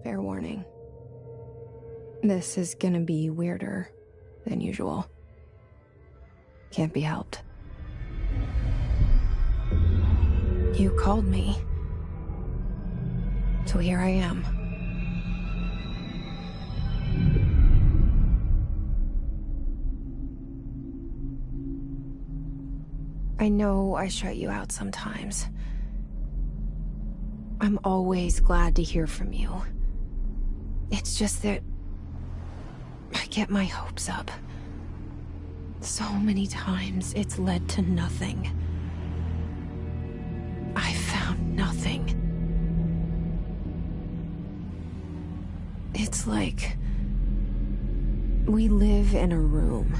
Fair warning. This is gonna be weirder than usual. Can't be helped. You called me. So here I am. I know I shut you out sometimes. I'm always glad to hear from you. It's just that I get my hopes up. So many times it's led to nothing. I found nothing. It's like we live in a room,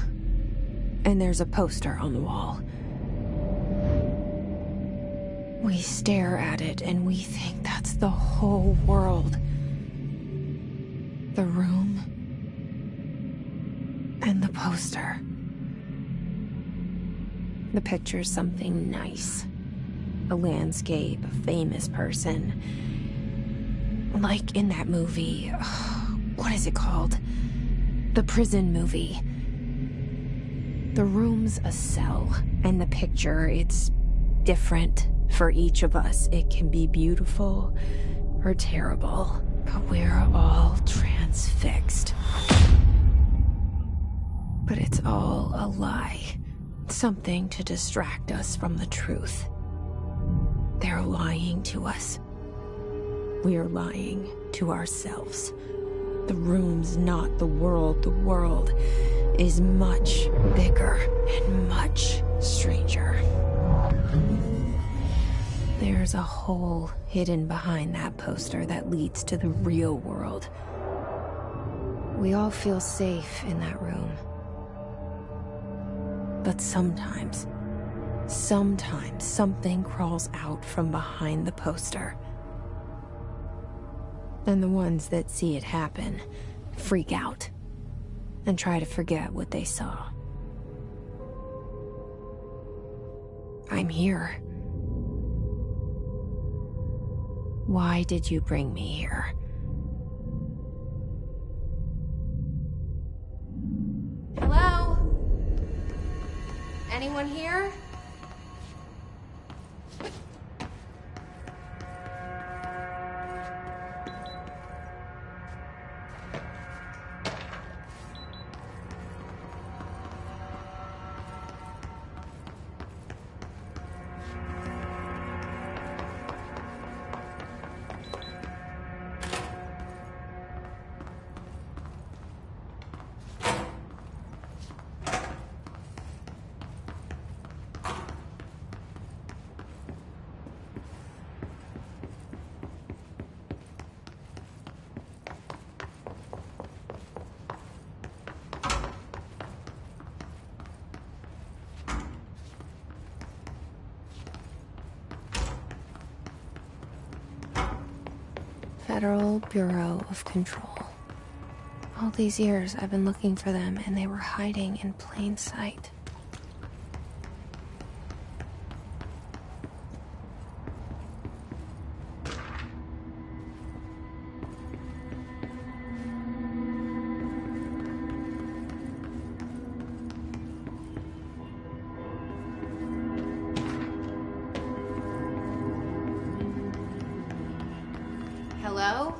and there's a poster on the wall. We stare at it and we think that's the whole world. The room and the poster. The picture's something nice. A landscape, a famous person. Like in that movie, what is it called? The prison movie. The room's a cell, and the picture, it's different for each of us. It can be beautiful or terrible, but we're all transfixed. But it's all a lie. Something to distract us from the truth. They're lying to us. We're lying to ourselves. The room's not the world. The world is much bigger and much stranger. There's a hole hidden behind that poster that leads to the real world. We all feel safe in that room. But sometimes something crawls out from behind the poster. And the ones that see it happen freak out and try to forget what they saw. I'm here. Why did you bring me here? Hello? Anyone here? Federal Bureau of Control. All these years I've been looking for them, and they were hiding in plain sight. Hello?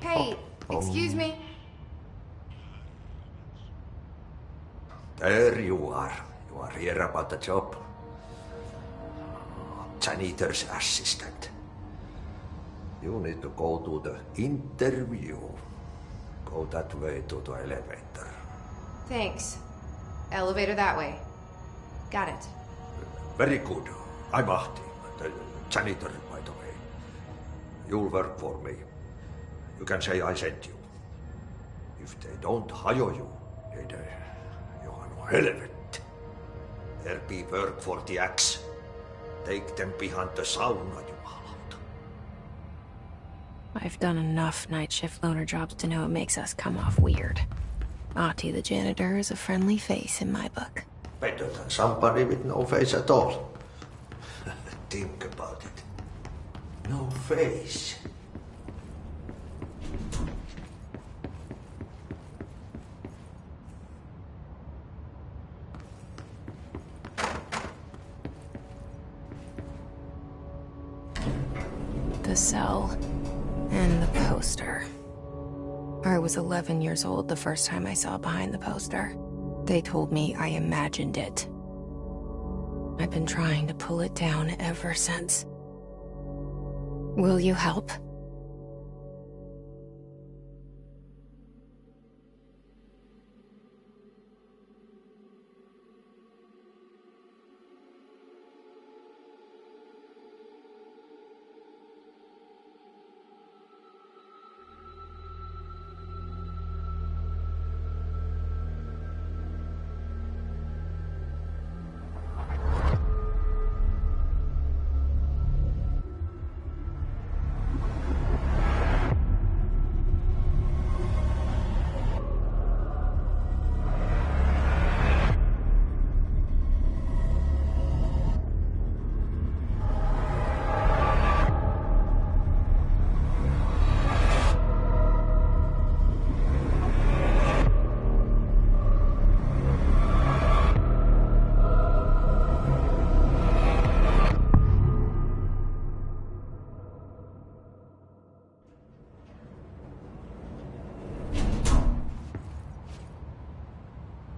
Hey, excuse me. There you are. You are here about the job. Janitor's assistant. You need to go to the interview. Go that way to the elevator. Thanks. Elevator that way. Got it. Very good. I'm Ahti, the janitor, by the way. You'll work for me. You can say I sent you. If they don't hire you, then you are no helvet. There be work for the axe. Take them behind the sauna, jumalauta. I've done enough night shift loner jobs to know it makes us come off weird. Ahti the janitor is a friendly face in my book. Better than somebody with no face at all. Think about it. No face. The cell and the poster. I was 11 years old the first time I saw behind the poster. They told me I imagined it. I've been trying to pull it down ever since. Will you help?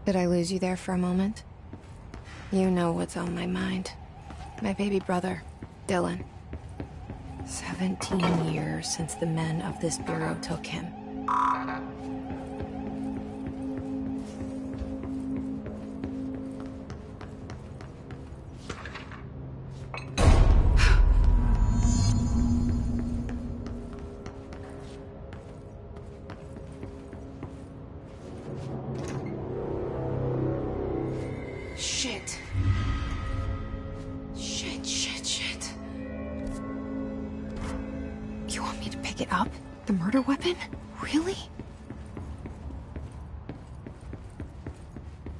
Did I lose you there for a moment? You know what's on my mind. My baby brother, Dylan. 17 years since the men of this bureau took him. Shit. Shit. You want me to pick it up? The murder weapon? Really?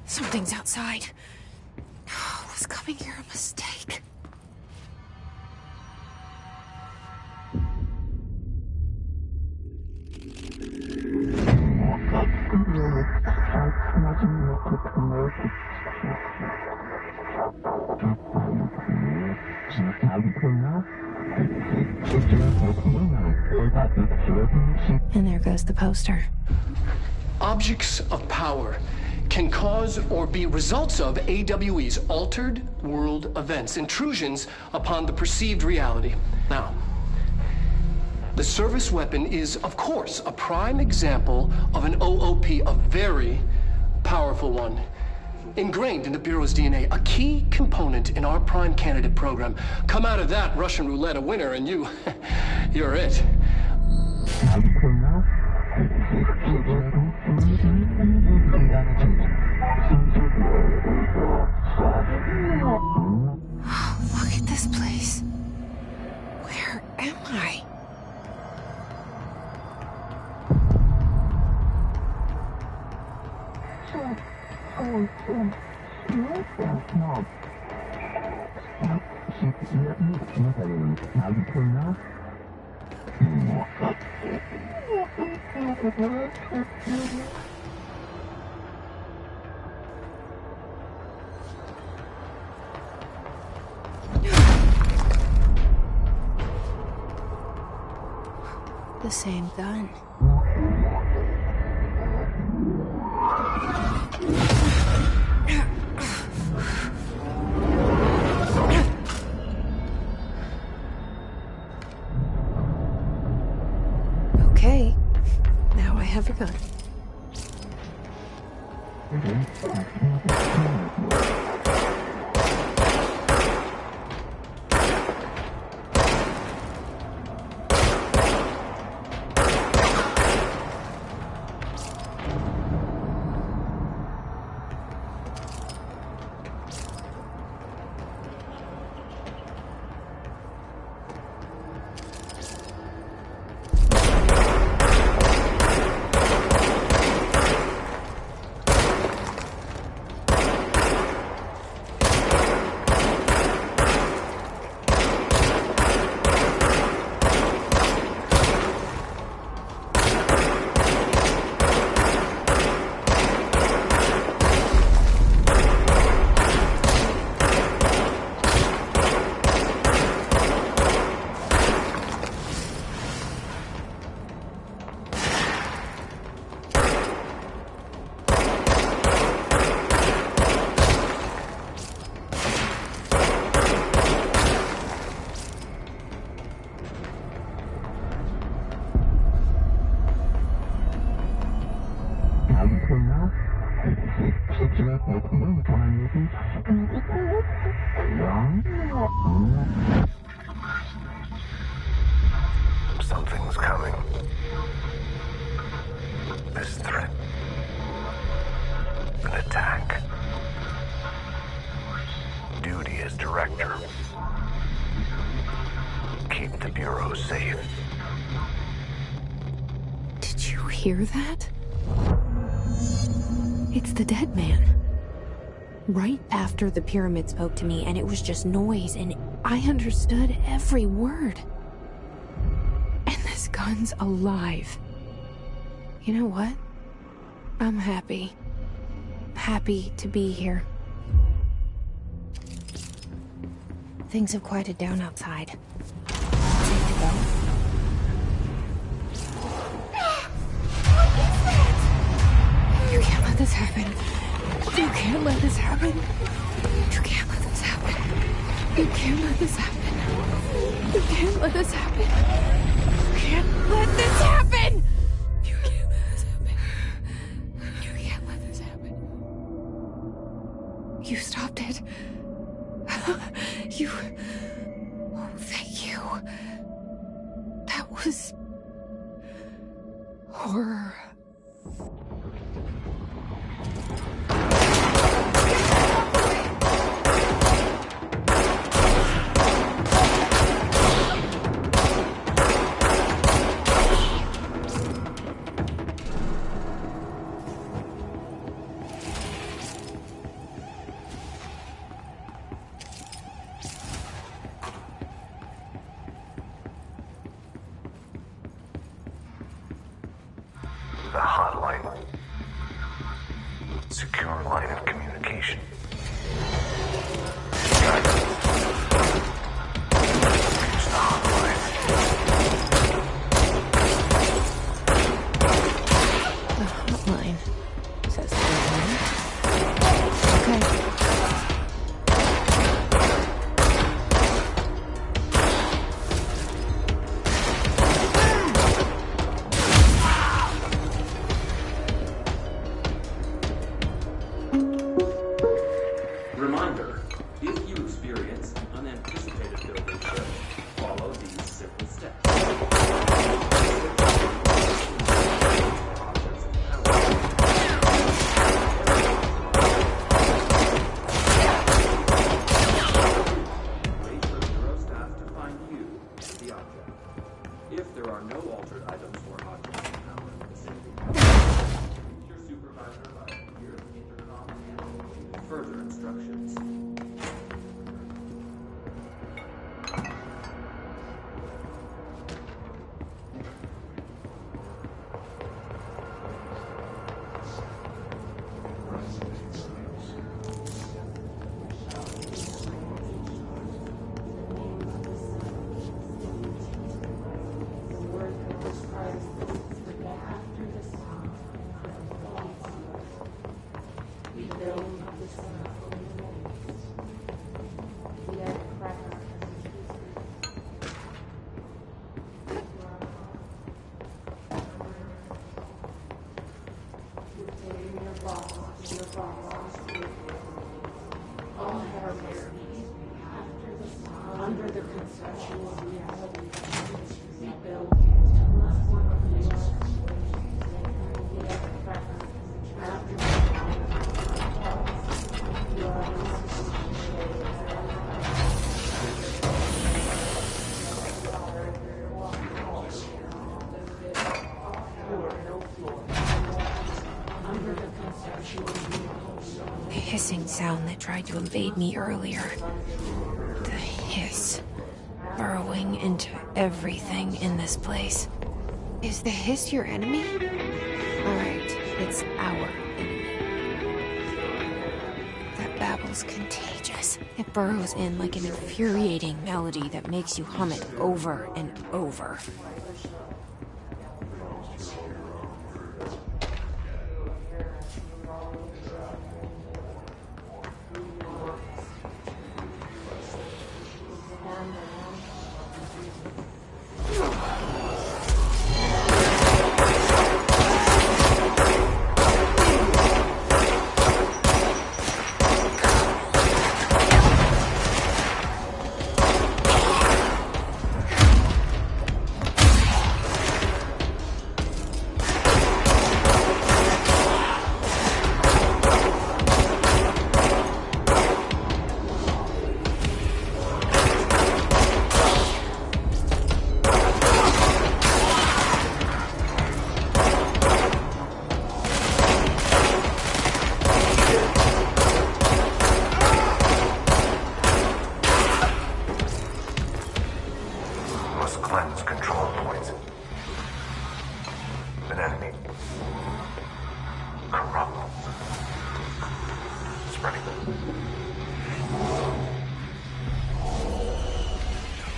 Something's outside. Was coming here a mistake? And there goes the poster. Objects of power can cause or be results of AWE's altered world events, intrusions upon the perceived reality. Now, the service weapon is, of course, a prime example of an OOP, a very powerful one. Ingrained in the Bureau's DNA, a key component in our prime candidate program. Come out of that Russian roulette a winner and you're it. Look at this place. Where am I? The same gun. Okay, now I have a gun. Something's coming. This threat. An attack. Duty as director. Keep the Bureau safe. Did you hear that? It's the dead man. Right after the pyramid spoke to me, and it was just noise, and I understood every word. And this gun's alive. You know what? I'm happy. Happy to be here. Things have quieted down outside. Safe to go. You can't let this happen. You can't let this happen. You can't let this happen. You can't let this happen. You can't let this happen. You can't let this happen. You can't let this happen. You can't let this happen. You stopped it. You... Oh, thank you. That was... horror. The hotline. Secure line of communication. Use the hotline. The hotline says hotline. Okay. Reminder, if you experience unanticipated building shift, follow these simple steps. Wait for Bureau staff to find you, the object. If there are no altered items or objects in the vicinity, reach your supervisor by ear, intercom, and further instructions. Under the conceptual reality, we build The hissing sound that tried to invade me earlier. The hiss. Burrowing into everything in this place. Is the hiss your enemy? Alright, it's our enemy. That babble's contagious. It burrows in like an infuriating melody that makes you hum it over and over.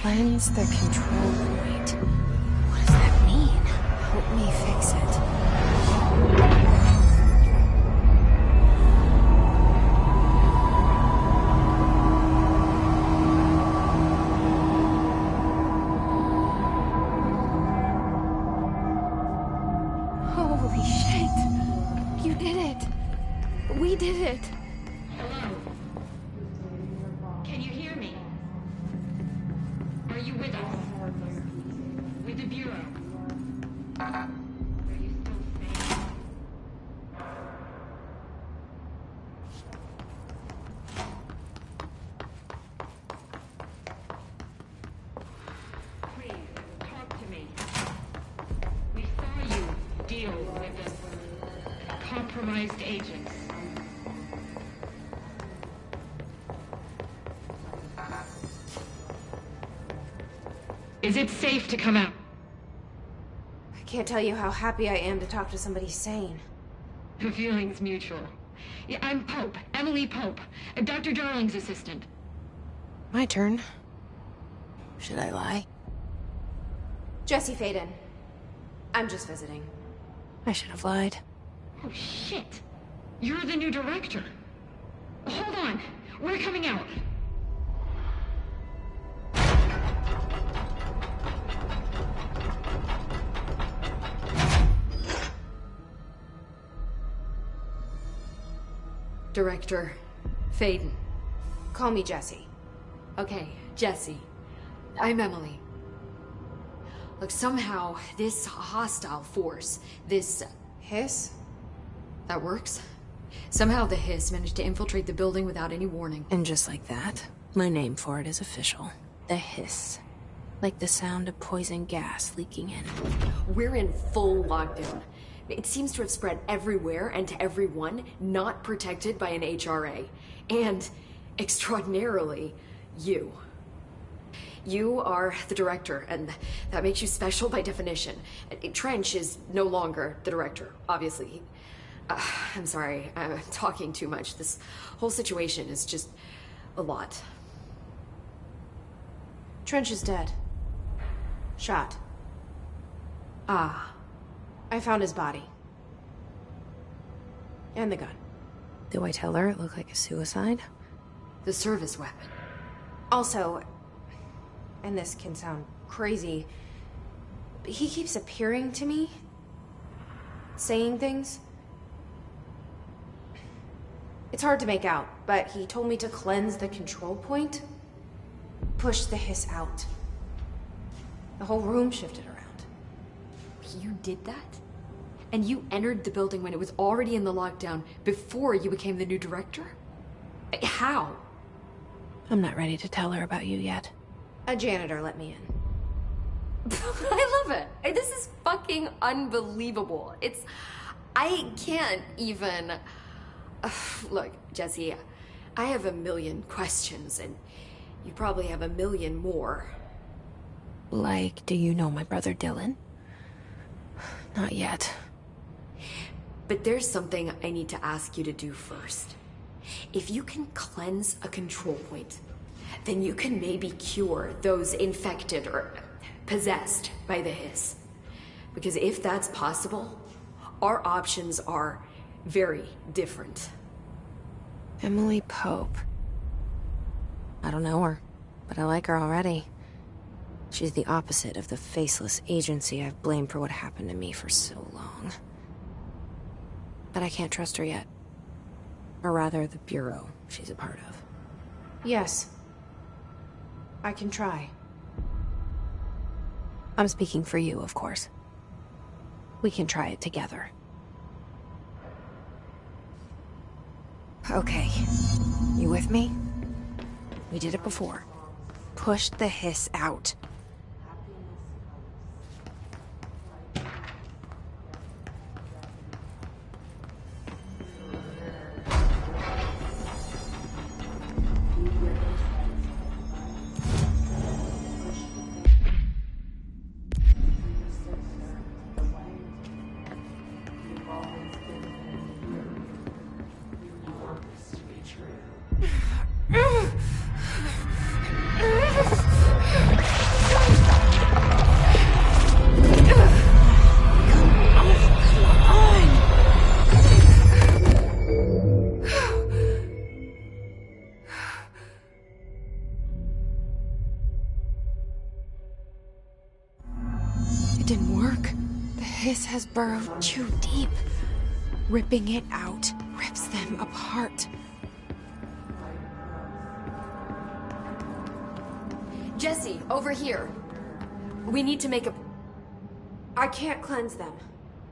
Cleanse the control point. What does that mean? Help me fix it. Holy shit! You did it! We did it! Hello? Can you hear me? Are you with us? With the Bureau? Are you still sane? Please, talk to me. We saw you deal with the compromised agents. Is it safe to come out? I can't tell you how happy I am to talk to somebody sane. The feeling's mutual. Yeah, I'm Pope, Emily Pope, Dr. Darling's assistant. My turn. Should I lie? Jesse Faden. I'm just visiting. I should have lied. Oh, shit. You're the new director. Hold on. We're coming out. Director Faden. Call me Jesse. Okay, Jesse. I'm Emily. Look, somehow this hostile force, this... Hiss? that works? Somehow the hiss managed to infiltrate the building without any warning. And just like that, my name for it is official. The hiss. Like the sound of poison gas leaking in. We're in full lockdown. It seems to have spread everywhere and to everyone not protected by an HRA. And, extraordinarily, you. You are the director, and that makes you special by definition. Trench is no longer the director, obviously. I'm sorry, I'm talking too much. This whole situation is just a lot. Trench is dead. Shot. Ah. I found his body. And the gun. Do I tell her it looked like a suicide? The service weapon. Also, and this can sound crazy, but he keeps appearing to me. Saying things. It's hard to make out, but he told me to cleanse the control point. Push the hiss out. The whole room shifted around. You did that? And you entered the building when it was already in the lockdown before you became the new director? How? I'm not ready to tell her about you yet. A janitor let me in. I love it. This is fucking unbelievable. I can't even... Look, Jesse, I have a million questions, and you probably have a million more. Like, do you know my brother Dylan? Not yet. But there's something I need to ask you to do first. If you can cleanse a control point, then you can maybe cure those infected or possessed by the hiss. Because if that's possible, our options are very different. Emily Pope. I don't know her, but I like her already. She's the opposite of the faceless agency I've blamed for what happened to me for so long. But I can't trust her yet. Or rather, the Bureau she's a part of. Yes. I can try. I'm speaking for you, of course. We can try it together. Okay. You with me? We did it before. Push the hiss out. hiss has burrowed too deep. Ripping it out rips them apart. Jesse, over here. We need to make a... I can't cleanse them.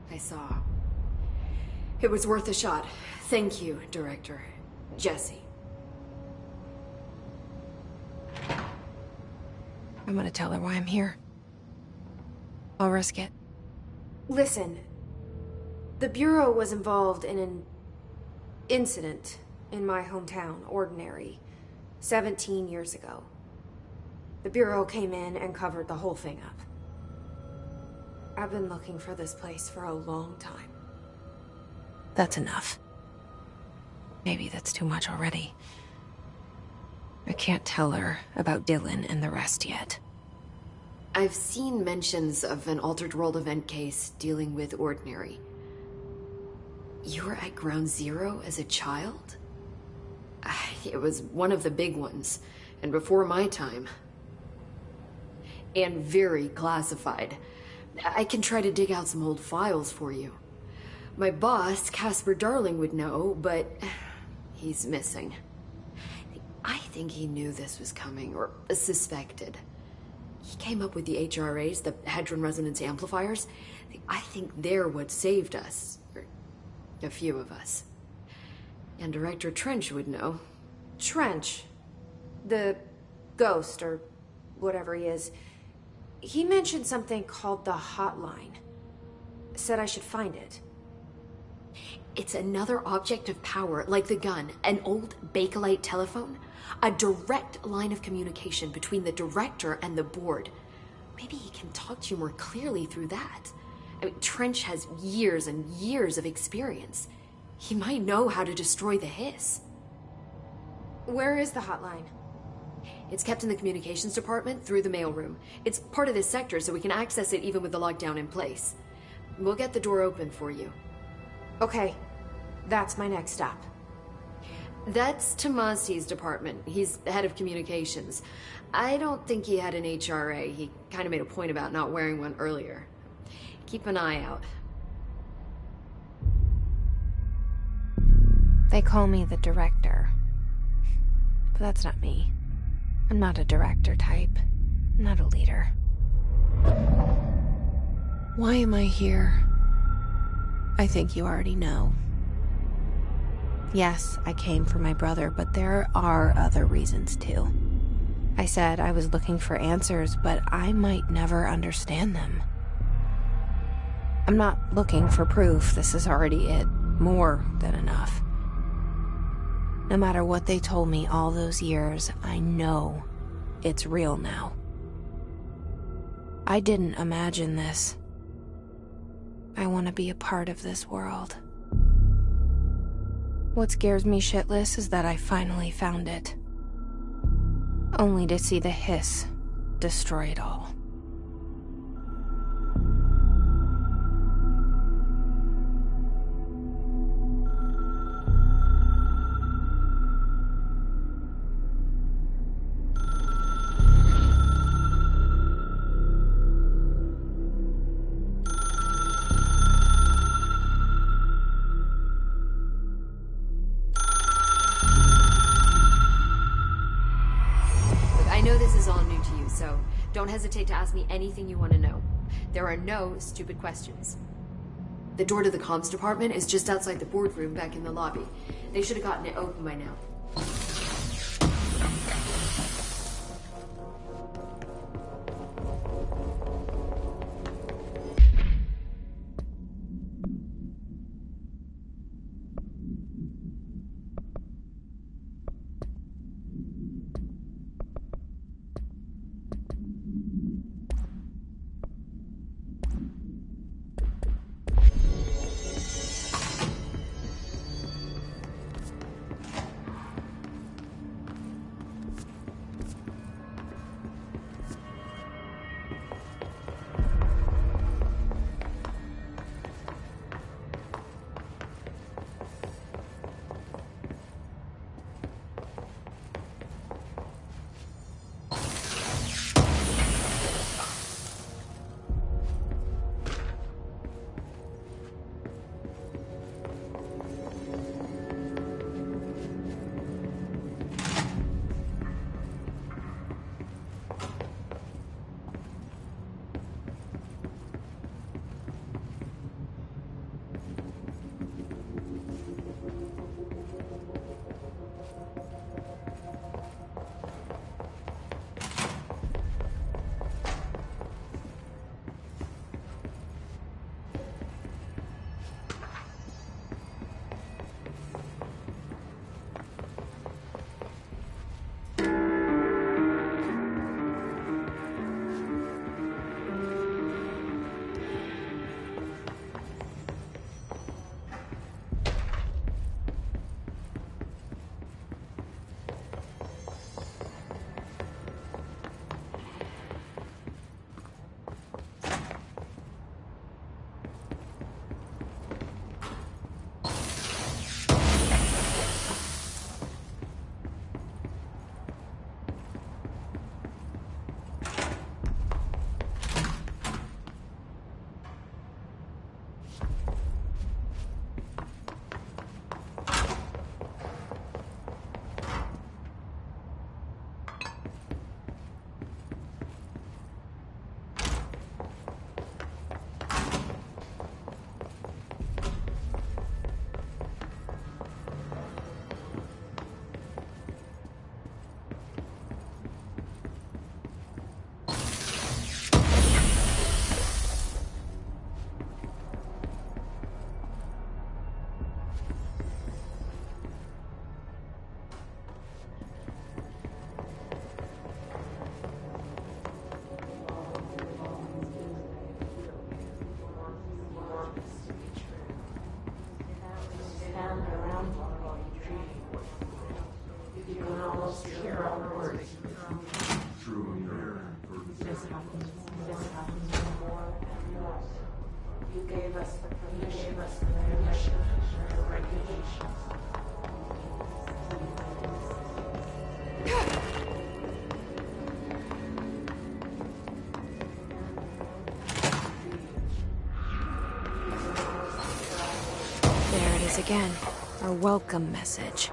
I saw. It was worth a shot. Thank you, Director. Jesse. I'm gonna tell her why I'm here. I'll risk it. Listen, the Bureau was involved in an incident in my hometown, Ordinary, 17 years ago. The Bureau came in and covered the whole thing up. I've been looking for this place for a long time. That's enough. Maybe that's too much already. I can't tell her about Dylan and the rest yet. I've seen mentions of an Altered World event case dealing with Ordinary. You were at Ground Zero as a child? It was one of the big ones, and before my time. And very classified. I can try to dig out some old files for you. My boss, Casper Darling, would know, but he's missing. I think he knew this was coming, or suspected. He came up with the HRAs, the Hadron Resonance Amplifiers. I think they're what saved us. Or a few of us. And Director Trench would know. Trench, the ghost, or whatever he is, he mentioned something called the Hotline. Said I should find it. It's another object of power, like the gun, an old Bakelite telephone. A direct line of communication between the director and the board. Maybe he can talk to you more clearly through that. I mean, Trench has years and years of experience. He might know how to destroy the hiss. Where is the hotline? It's kept in the communications department through the mailroom. It's part of this sector, so we can access it even with the lockdown in place. We'll get the door open for you. Okay, that's my next stop. That's Tomasi's department. He's head of communications. I don't think he had an HRA. He kind of made a point about not wearing one earlier. Keep an eye out. They call me the director. But that's not me. I'm not a director type. I'm not a leader. Why am I here? I think you already know. Yes, I came for my brother, but there are other reasons too. I said I was looking for answers, but I might never understand them. I'm not looking for proof. This is already it. More than enough. No matter what they told me all those years, I know it's real now. I didn't imagine this. I want to be a part of this world. What scares me shitless is that I finally found it. Only to see the hiss destroy it all. So don't hesitate to ask me anything you want to know. There are no stupid questions. The door to the comms department is just outside the boardroom back in the lobby. They should have gotten it open by now. You gave us the permission and regulations. There it is again. Our welcome message.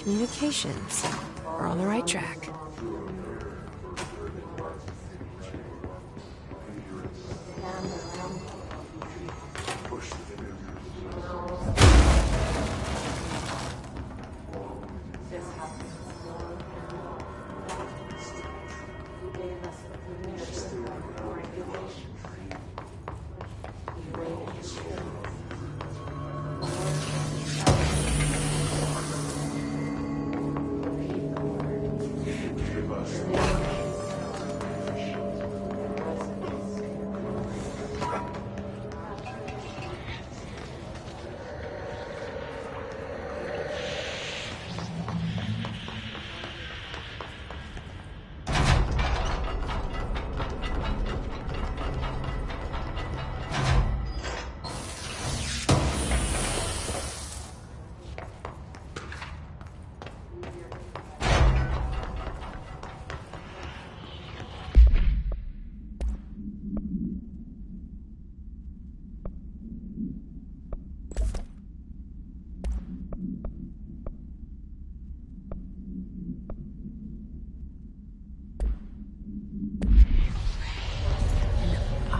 Communications. We're on the right track.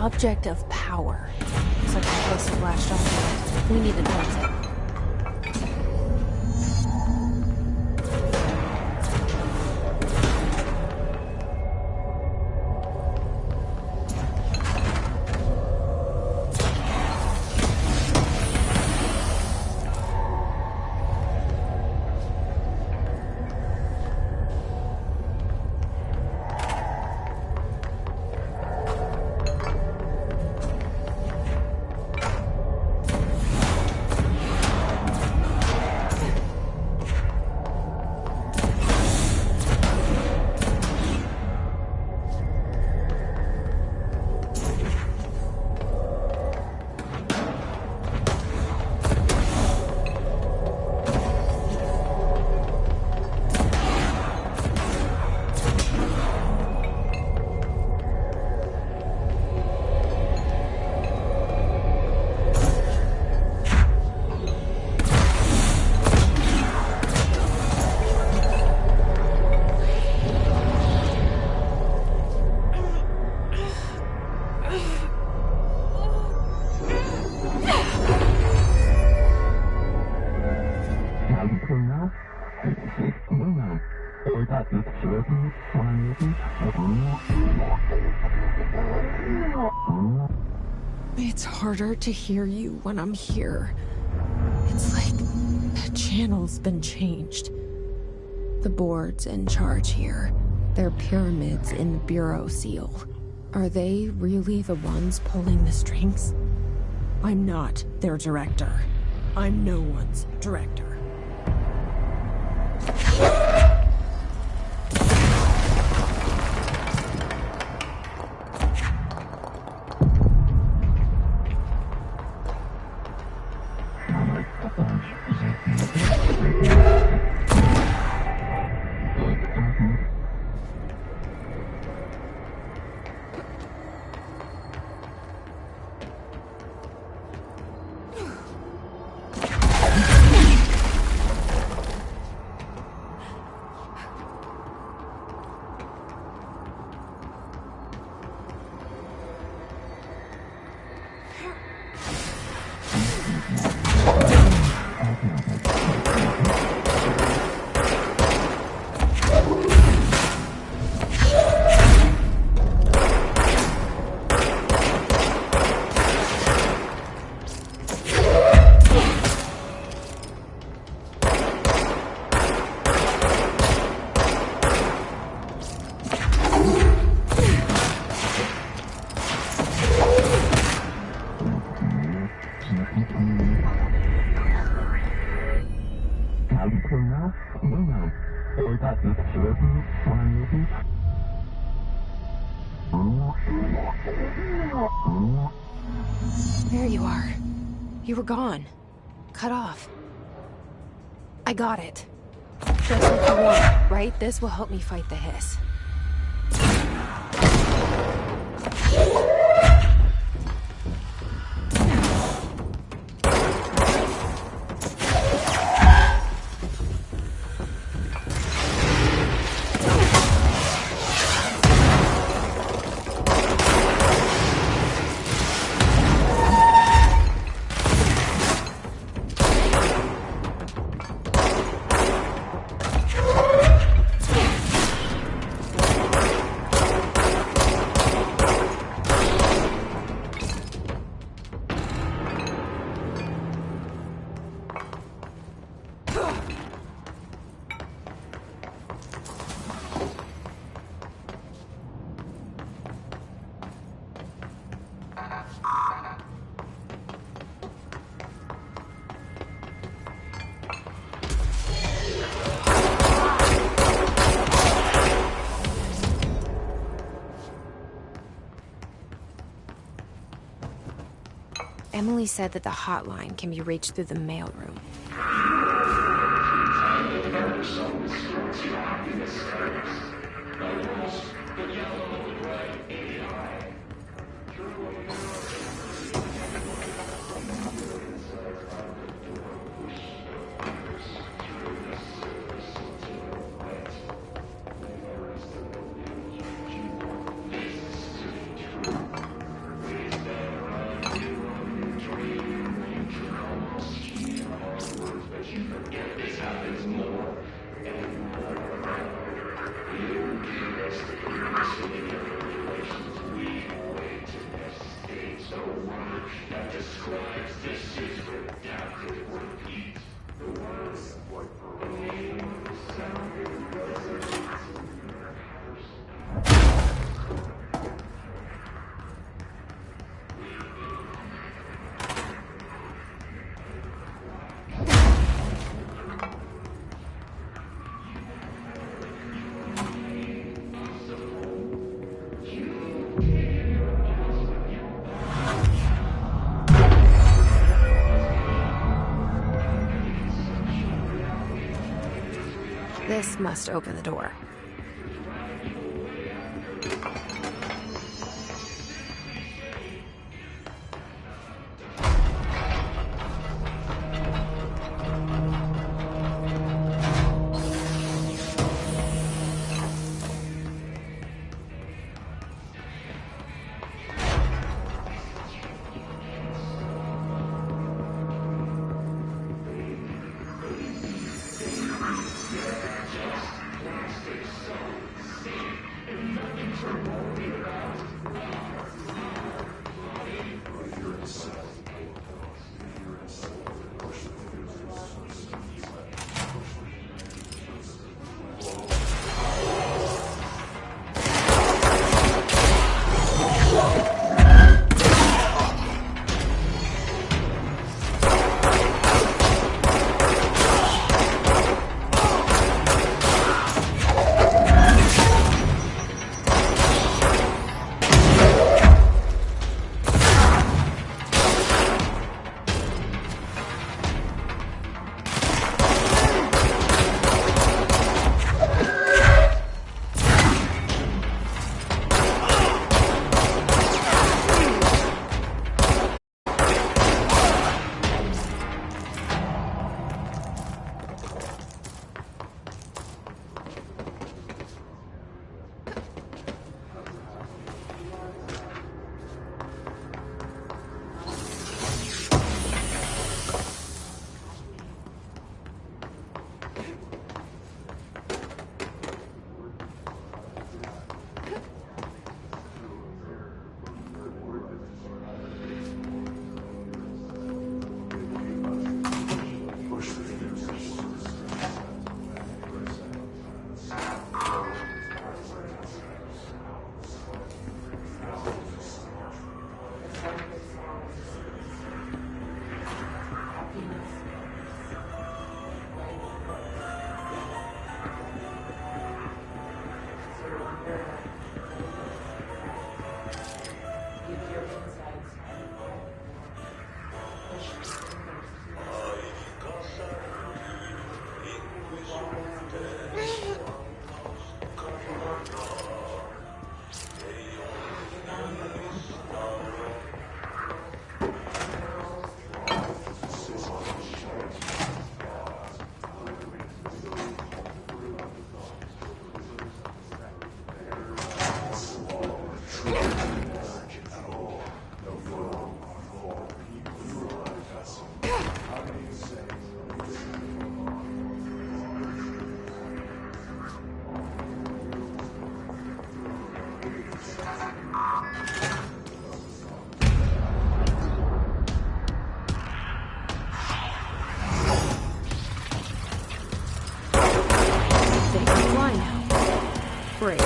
Object of power. Looks like I'm supposed to latched onto it. We need to towards it. It's harder to hear you when I'm here. It's like the channel's been changed. The board's in charge here. They're pyramids in the Bureau seal. Are they really the ones pulling the strings? I'm not their director. I'm no one's director. There you are. You were gone. Cut off. I got it. Just what you want, right? This will help me fight the hiss. Emily said that the hotline can be reached through the mailroom. This must open the door. Great.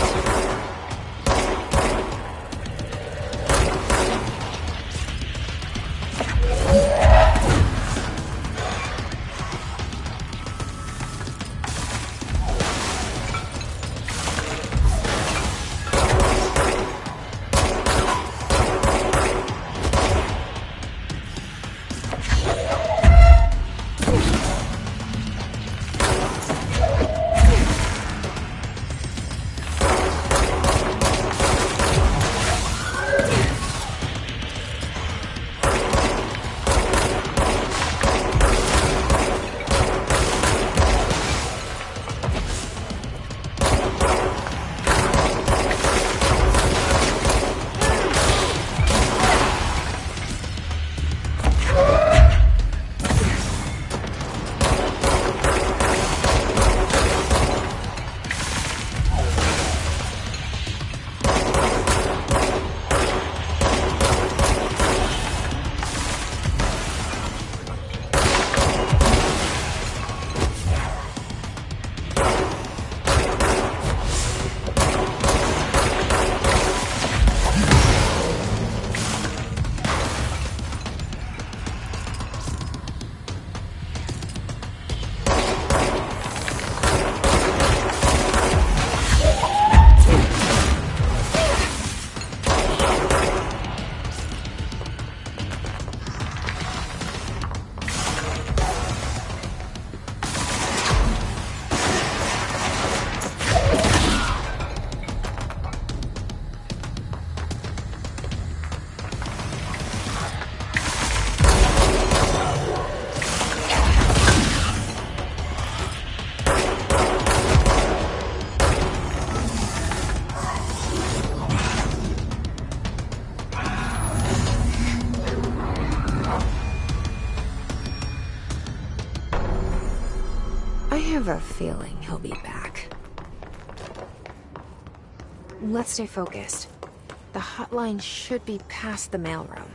I have a feeling he'll be back. Let's stay focused. The hotline should be past the mailroom.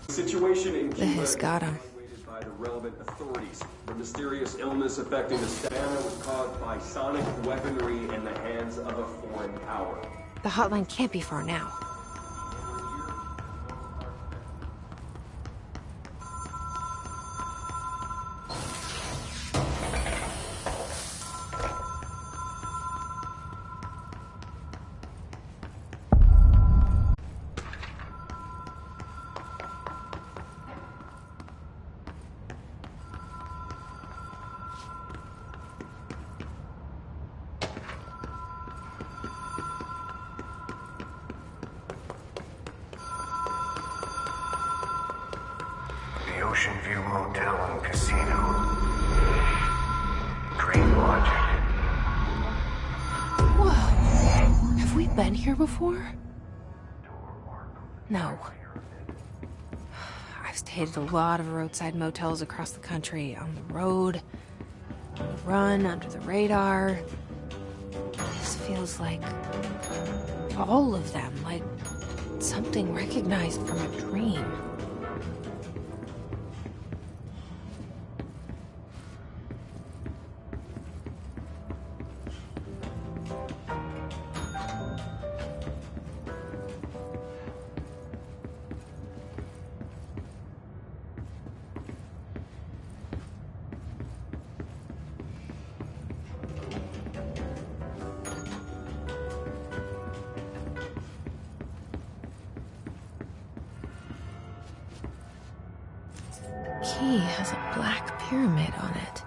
Situation in Cuba Has got him. evaluated by the relevant authorities. The mysterious illness affecting the Savannah was caused by sonic weaponry in the hands of a foreign power. The hotline can't be far now. The Ocean View Motel and Casino. Dream Logic. Whoa. Have we been here before? No. I've stayed at a lot of roadside motels across the country, on the road, on the run, under the radar. This feels like all of them, like something recognized from a dream. key has a black pyramid on it.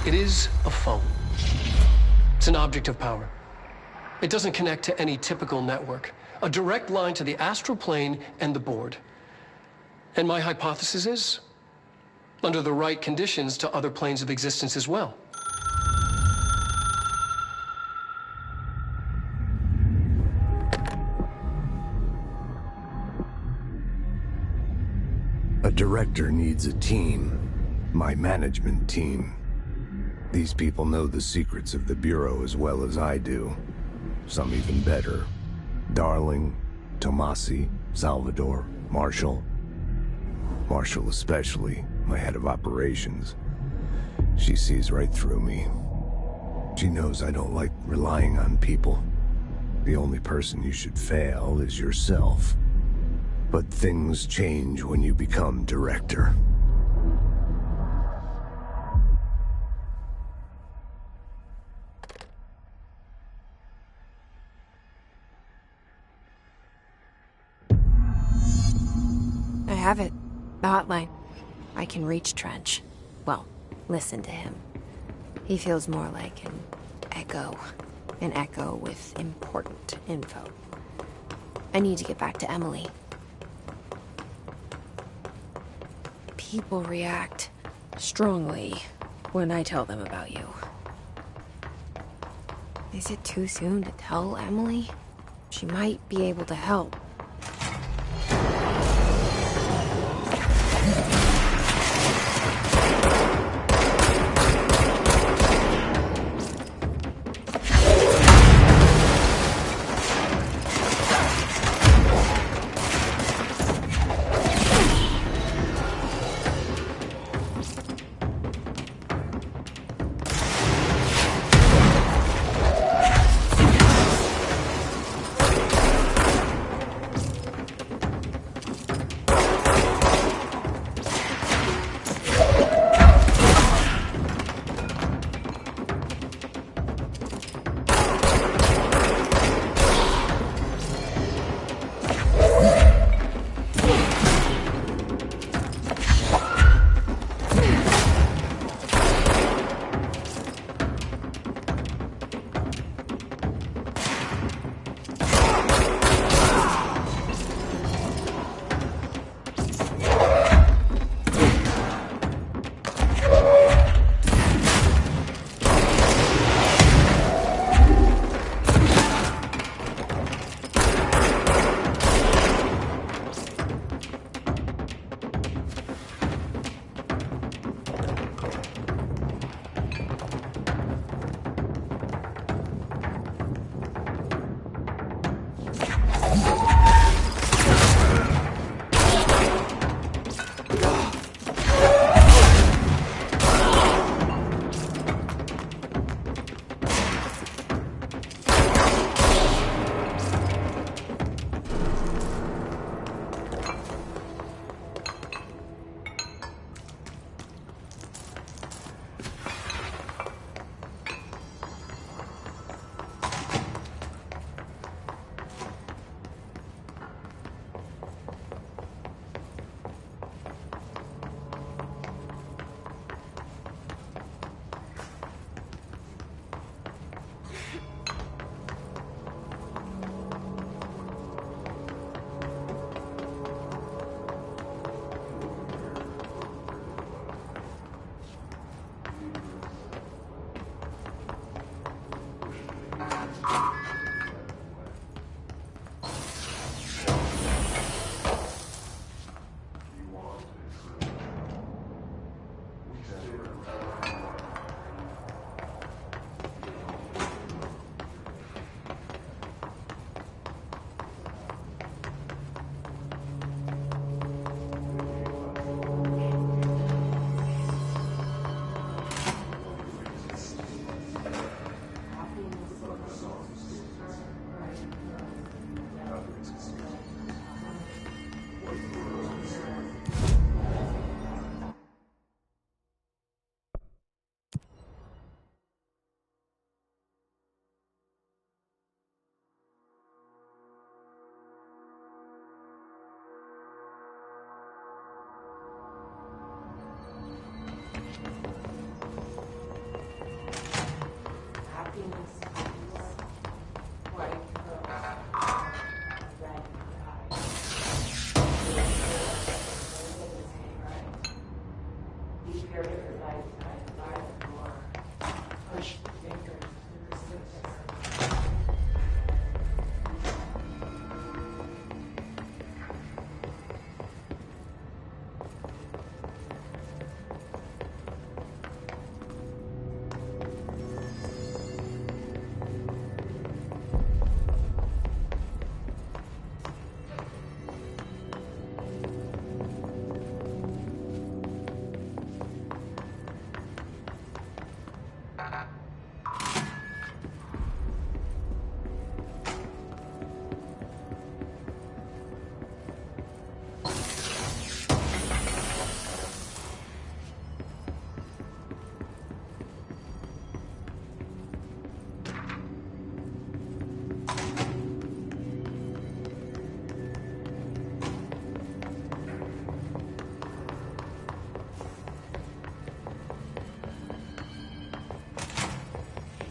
It is a phone. It's an object of power. It doesn't connect to any typical network. A direct line to the astral plane and the board. And my hypothesis is, under the right conditions, to other planes of existence as well. A director needs a team. My management team. These people know the secrets of the Bureau as well as I do. Some even better. Darling, Tomasi, Salvador, Marshall. Marshall especially, my head of operations. She sees right through me. She knows I don't like relying on people. The only person you should fail is yourself. But things change when you become director. I have it. The hotline. I can reach Trench. Well, listen to him. He feels more like an echo. An echo with important info. I need to get back to Emily. People react strongly when I tell them about you. Is it too soon to tell Emily? She might be able to help.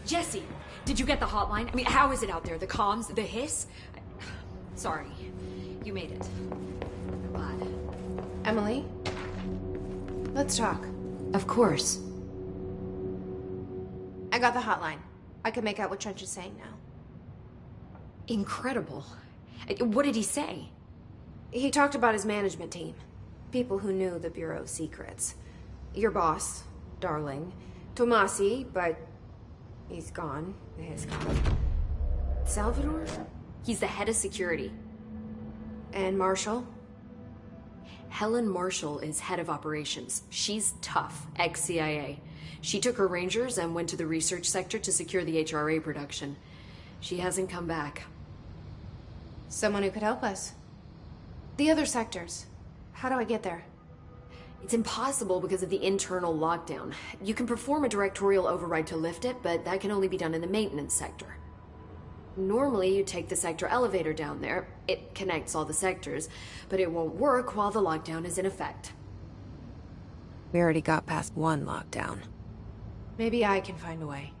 Jesse, did you get the hotline? I mean, how is it out there? The comms? The hiss? Sorry. You made it. I'm glad. Emily? Let's talk. Of course. I got the hotline. I can make out what Trench is saying now. Incredible. What did he say? He talked about his management team. People who knew the Bureau's secrets. Your boss, Darling. Tomasi, but he's gone. He's gone. Salvador? He's the head of security. And Marshall? Helen Marshall is head of operations. She's tough, ex-CIA. She took her Rangers and went to the research sector to secure the HRA production. She hasn't come back. Someone who could help us. The other sectors. How do I get there? It's impossible because of the internal lockdown. You can perform a directorial override to lift it, but that can only be done in the maintenance sector. Normally, you take the sector elevator down there. It connects all the sectors, but it won't work while the lockdown is in effect. We already got past one lockdown. Maybe I can find a way.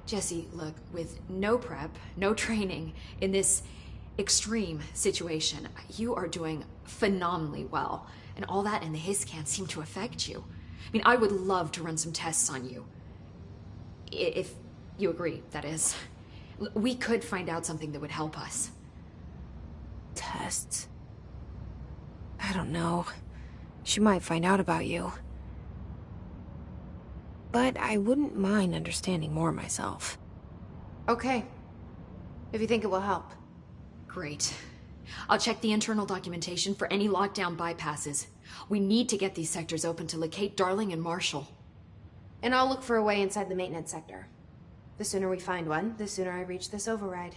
Jesse, look, with no prep, no training, in this extreme situation, you are doing phenomenally well. And all that and the hiss can't seem to affect you. I mean, I would love to run some tests on you. If you agree, that is. We could find out something that would help us. Tests? I don't know. She might find out about you. But I wouldn't mind understanding more myself. Okay. If you think it will help. Great. I'll check the internal documentation for any lockdown bypasses. We need to get these sectors open to locate Darling and Marshall. And I'll look for a way inside the maintenance sector. The sooner we find one, the sooner I reach this override.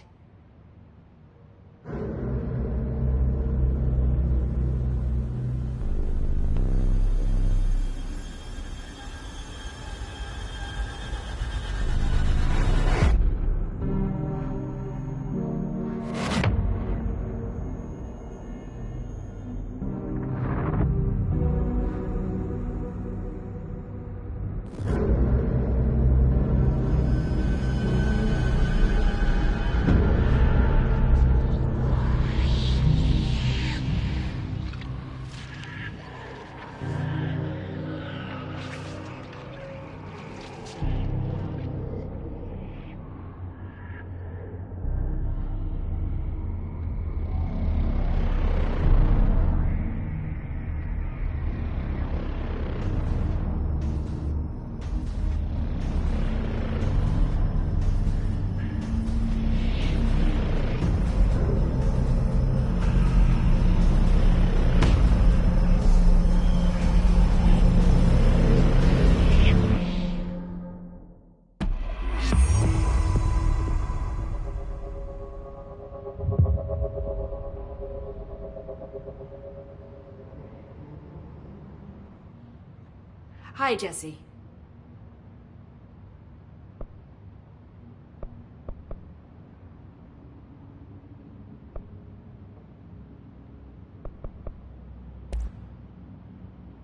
Hi, Jesse.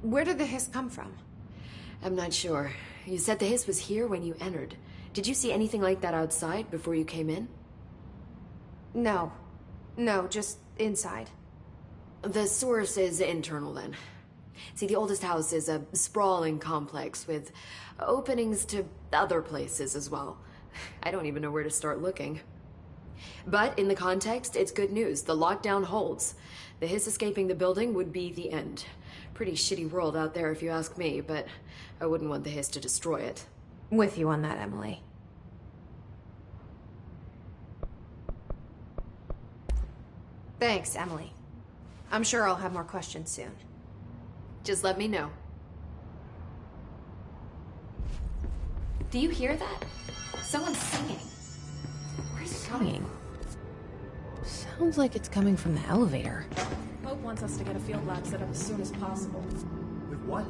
Where did the hiss come from? I'm not sure. You said the hiss was here when you entered. Did you see anything like that outside before you came in? No. No, just inside. The source is internal, then. See, the oldest house is a sprawling complex with openings to other places as well. I don't even know where to start looking. But in the context, it's good news. The lockdown holds. The hiss escaping the building would be the end. Pretty shitty world out there if you ask me, but I wouldn't want the hiss to destroy it. With you on that, Emily. Thanks, Emily. I'm sure I'll have more questions soon. Just let me know. Do you hear that? Someone's singing. Where's it coming? Sounds like it's coming from the elevator. Hope wants us to get a field lab set up as soon as possible. With what?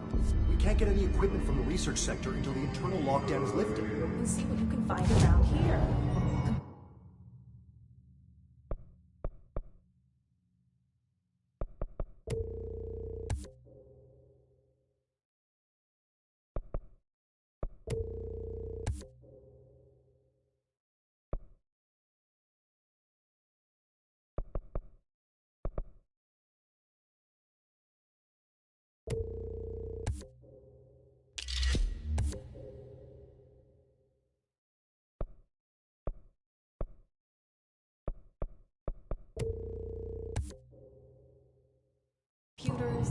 We can't get any equipment from the research sector until the internal lockdown is lifted. And see what you can find around here.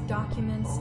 documents.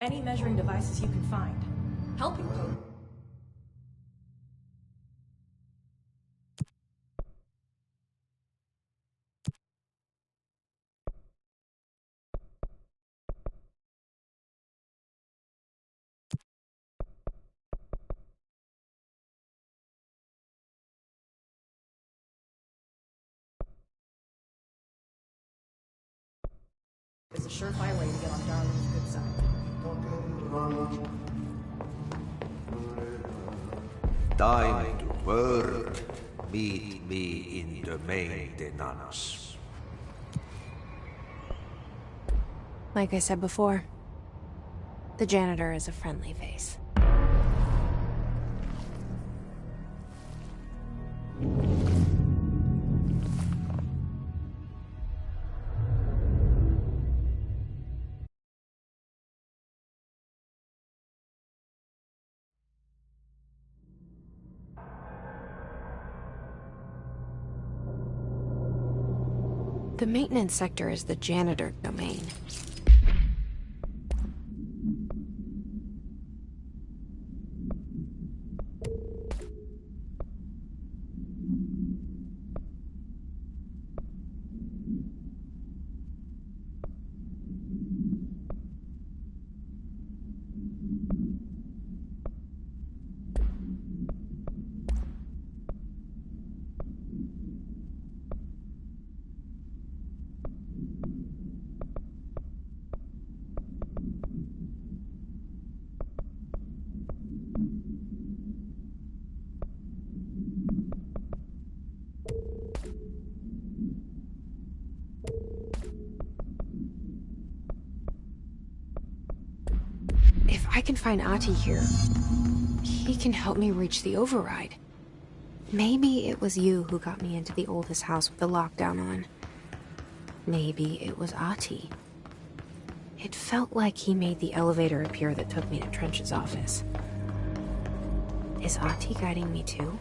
Any measuring devices you can find. Helping code. Is a surefire way to get on Darling's good side. Time to work. Meet me in the maintenance. Like I said before, the janitor is a friendly face. The maintenance sector is the janitor domain. If I can find Ahti here, he can help me reach the override. Maybe it was you who got me into the oldest house with the lockdown on. Maybe it was Ahti. It felt like he made the elevator appear that took me to Trench's office. Is Ahti guiding me too?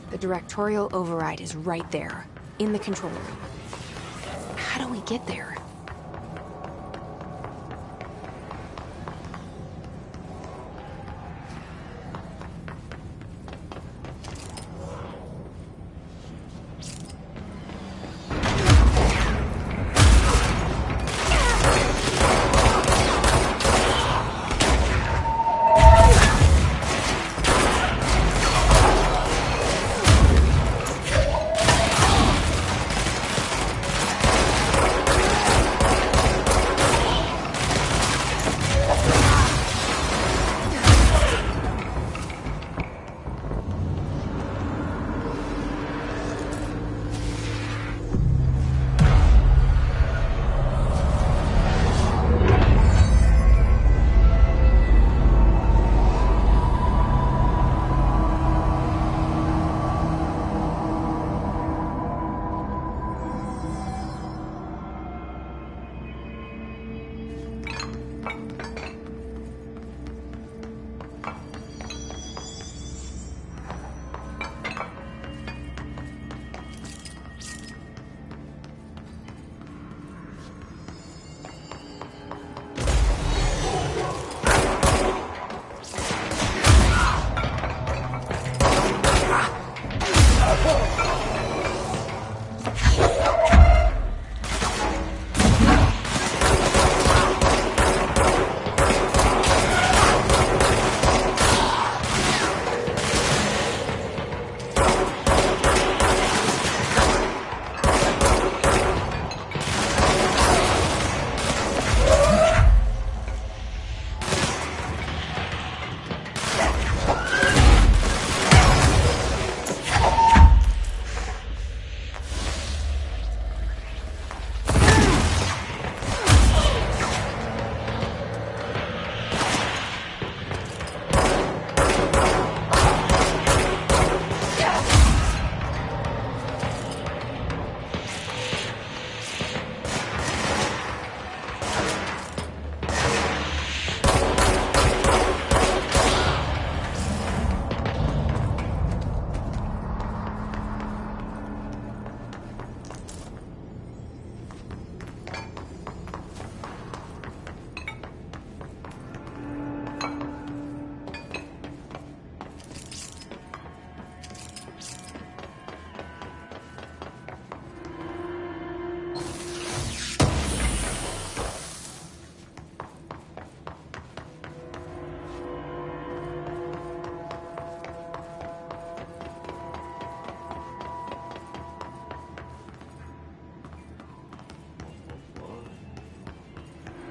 The directorial override is right there, in the control room. How do we get there?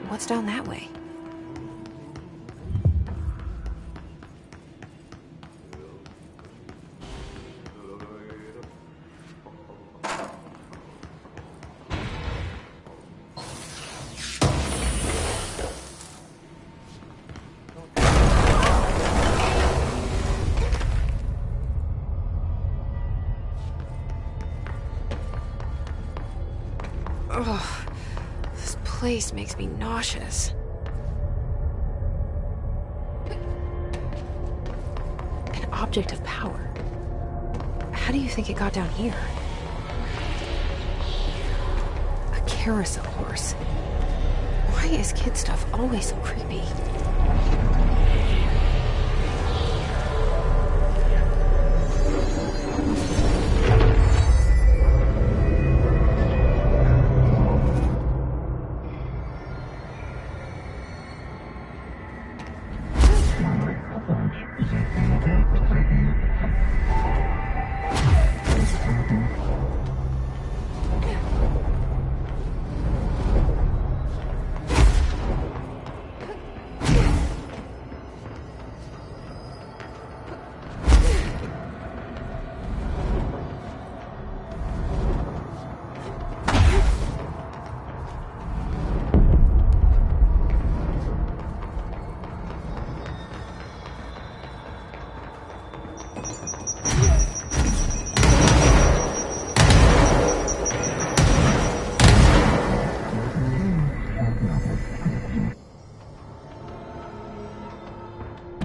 What's down that way? Ugh, this place makes me nauseous. An object of power. How do you think it got down here? A carousel horse. Why is kid stuff always so creepy?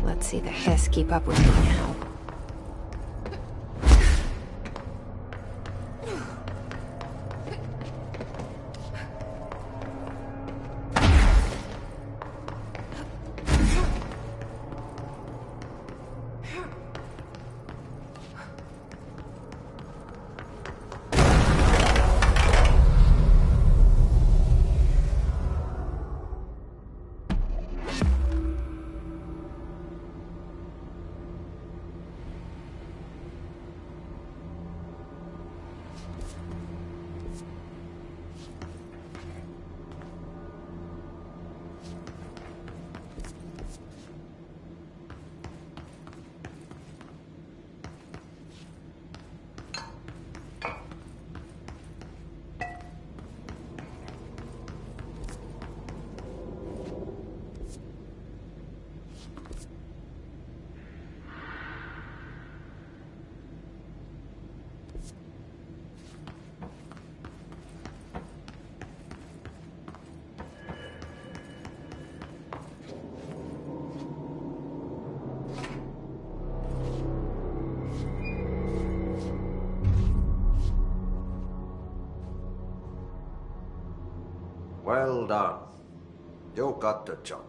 Let's see the hiss keep up with me now. Well done. You got the job.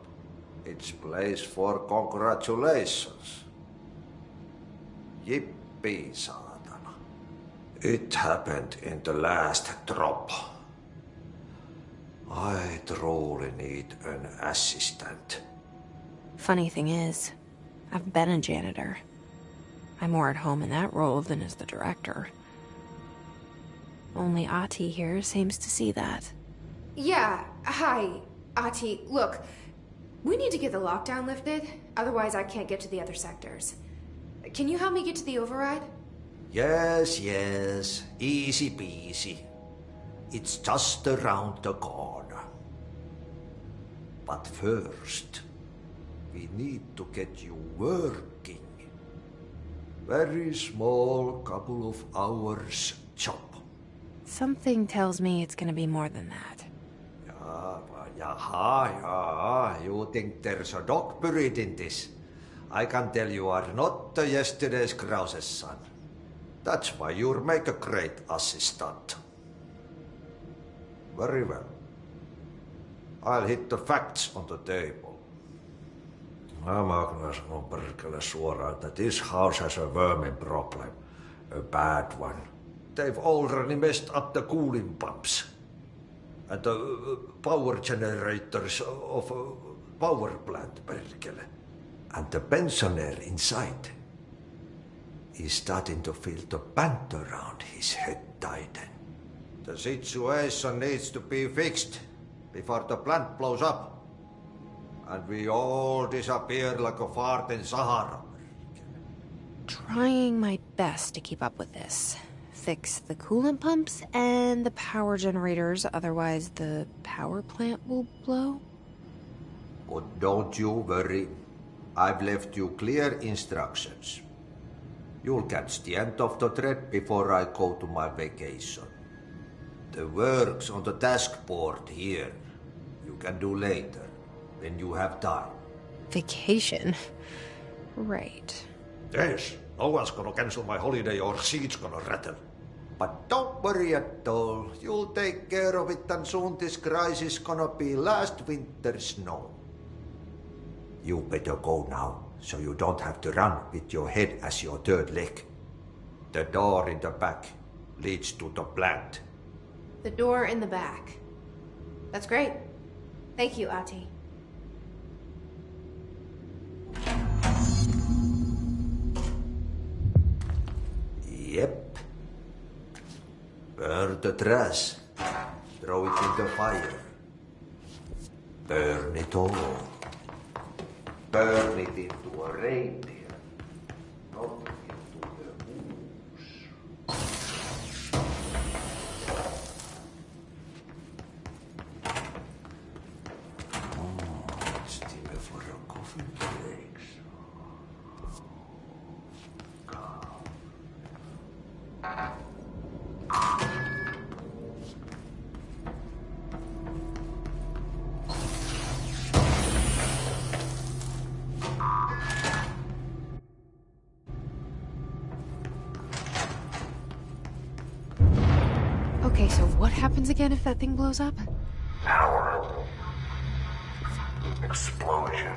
It's place for congratulations. Yippee, saatana. It happened in the last drop. I truly need an assistant. Funny thing is, I've been a janitor. I'm more at home in that role than as the director. Only Ahti here seems to see that. Yeah, hi, Ahti. Look, we need to get the lockdown lifted, otherwise I can't get to the other sectors. Can you help me get to the override? Yes, easy peasy. It's just around the corner. But first, we need to get you working. Very small, couple of hours job. Something tells me it's gonna be more than that. Yeah, you think there's a dog buried in this? I can tell you are not yesterday's Krause's son. That's why you'll make a great assistant. Very well. I'll hit the facts on the table. Mä kyllä sanon perkele suoraan, that this house has a vermin problem. A bad one. They've already messed up the cooling pumps. And the power generators of a power plant, perkele. And the pensioner inside is starting to feel the band around his head tighten. The situation needs to be fixed. before the plant blows up. And we all disappear like a fart in Sahara. Trying my best to keep up with this. Fix the coolant pumps and the power generators, otherwise the power plant will blow. But don't you worry. I've left you clear instructions. You'll catch the end of the thread before I go to my vacation. The work's on the task board here. You can do later, when you have time. Vacation? Right. Yes, no one's gonna cancel my holiday or seat's gonna rattle. But don't worry at all. You'll take care of it and soon this crisis gonna be last winter's snow. You better go now, so you don't have to run with your head as your third leg. The door in the back leads to the plant. The door in the back. That's great. Thank you, Ati. Yep. Burn the trash. Throw it in the fire. Burn it all. Burn it into a reindeer. Not into the moose. It's time for a coffee break. Okay, so what happens again if that thing blows up? Power. Explosion.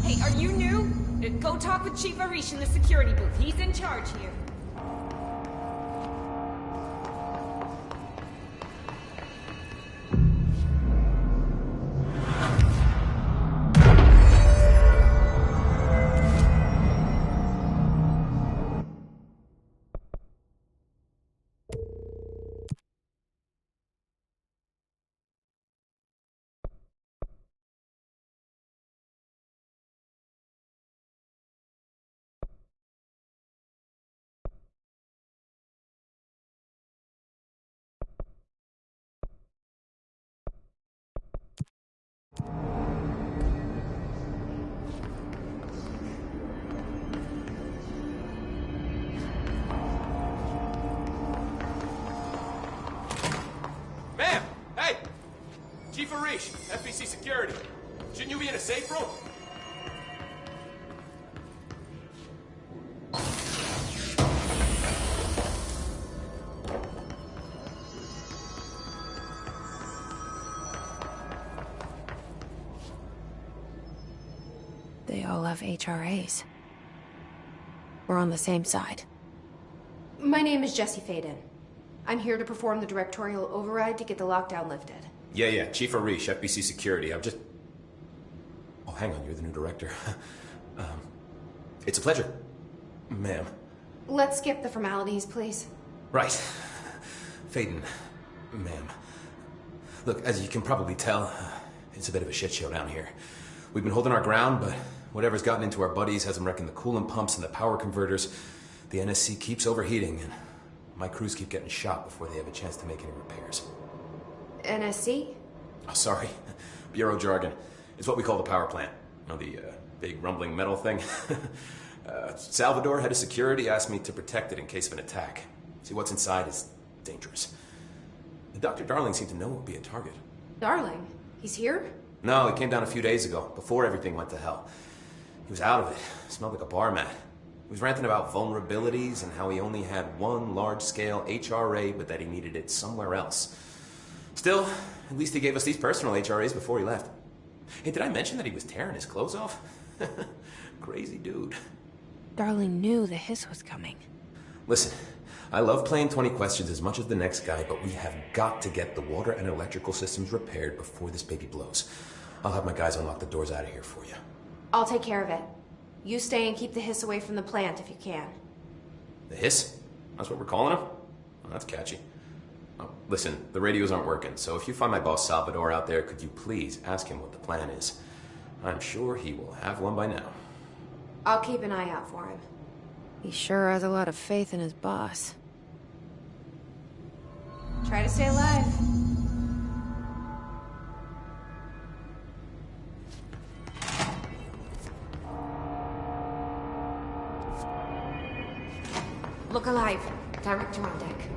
Hey, are you new? Go talk with Chief Arish in the security booth. He's in charge here. Ma'am! Hey! Chief Arish, FBC Security. Shouldn't you be in a safe room? They all have HRAs. We're on the same side. My name is Jesse Faden. I'm here to perform the directorial override to get the lockdown lifted. Yeah, Chief Arish, FBC Security. I'm just... Oh, hang on, you're the new director. It's a pleasure, ma'am. Let's skip the formalities, please. Right. Faden, ma'am. Look, as you can probably tell, it's a bit of a shit show down here. We've been holding our ground, but whatever's gotten into our buddies has them wrecking the coolant pumps and the power converters. The NSC keeps overheating, and my crews keep getting shot before they have a chance to make any repairs. NSC? Oh, sorry. Bureau jargon. It's what we call the power plant. You know, the big rumbling metal thing? Salvador, head of security, asked me to protect it in case of an attack. See, what's inside is dangerous. Dr. Darling seemed to know it would be a target. Darling? He's here? No, he came down a few days ago, before everything went to hell. He was out of it. Smelled like a bar mat. He was ranting about vulnerabilities and how he only had one large-scale HRA, but that he needed it somewhere else. Still, at least he gave us these personal HRAs before he left. Hey, did I mention that he was tearing his clothes off? Crazy dude. Darling knew the hiss was coming. Listen, I love playing 20 questions as much as the next guy, but we have got to get the water and electrical systems repaired before this baby blows. I'll have my guys unlock the doors out of here for you. I'll take care of it. You stay and keep the hiss away from the plant if you can. The hiss? That's what we're calling him? Oh, that's catchy. Oh, listen, the radios aren't working, so if you find my boss Salvador out there, could you please ask him what the plan is? I'm sure he will have one by now. I'll keep an eye out for him. He sure has a lot of faith in his boss. Try to stay alive. Look alive. Director on deck.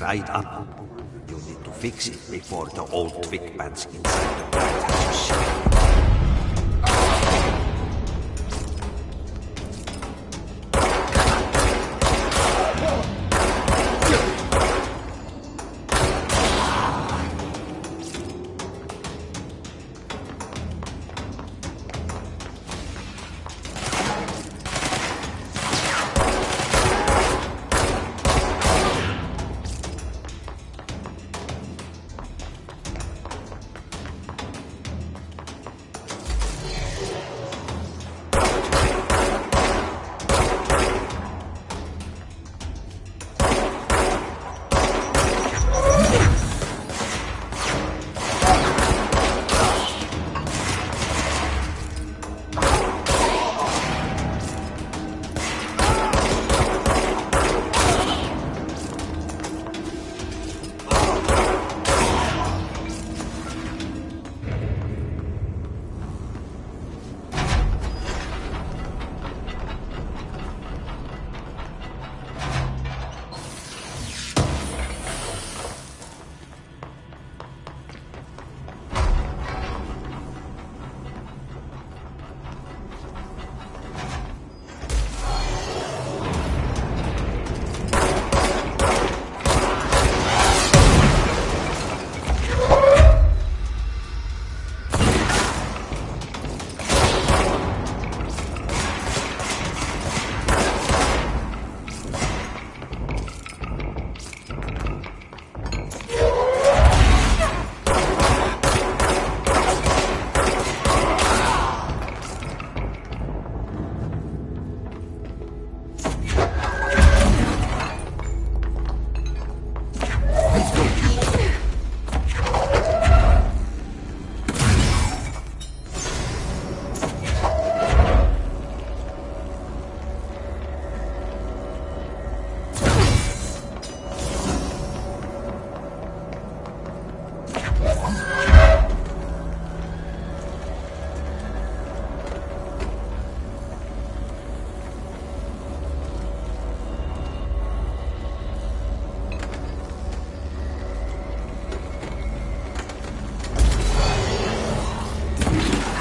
dried up. You need to fix it before the old Vic pants inside the plant has a shell.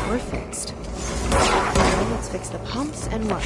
We're fixed. Now let's fix the pumps and run.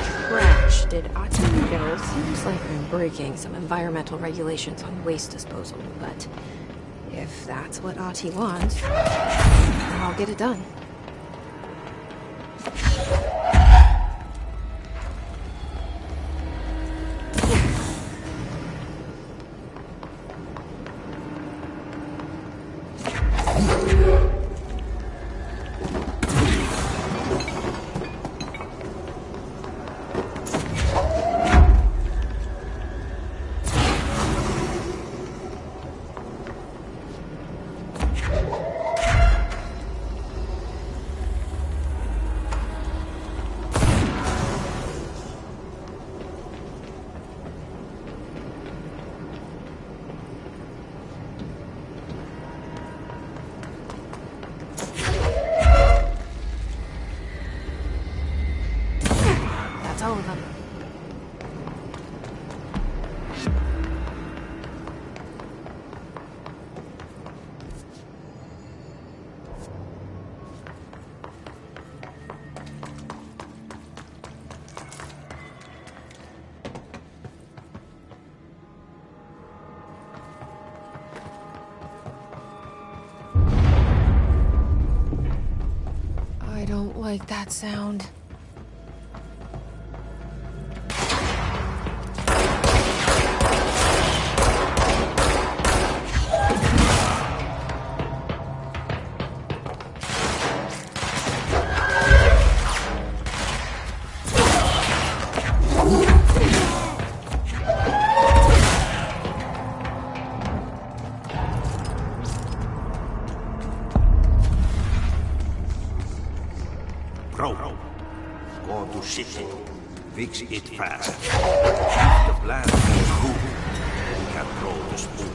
trash did Ati know? Seems like I'm breaking some environmental regulations on waste disposal, but if that's what Ati wants, then I'll get it done. All of them. I don't like that sound. Bro, go to city. Fix it fast. If the plan goes good, we can throw the spoon.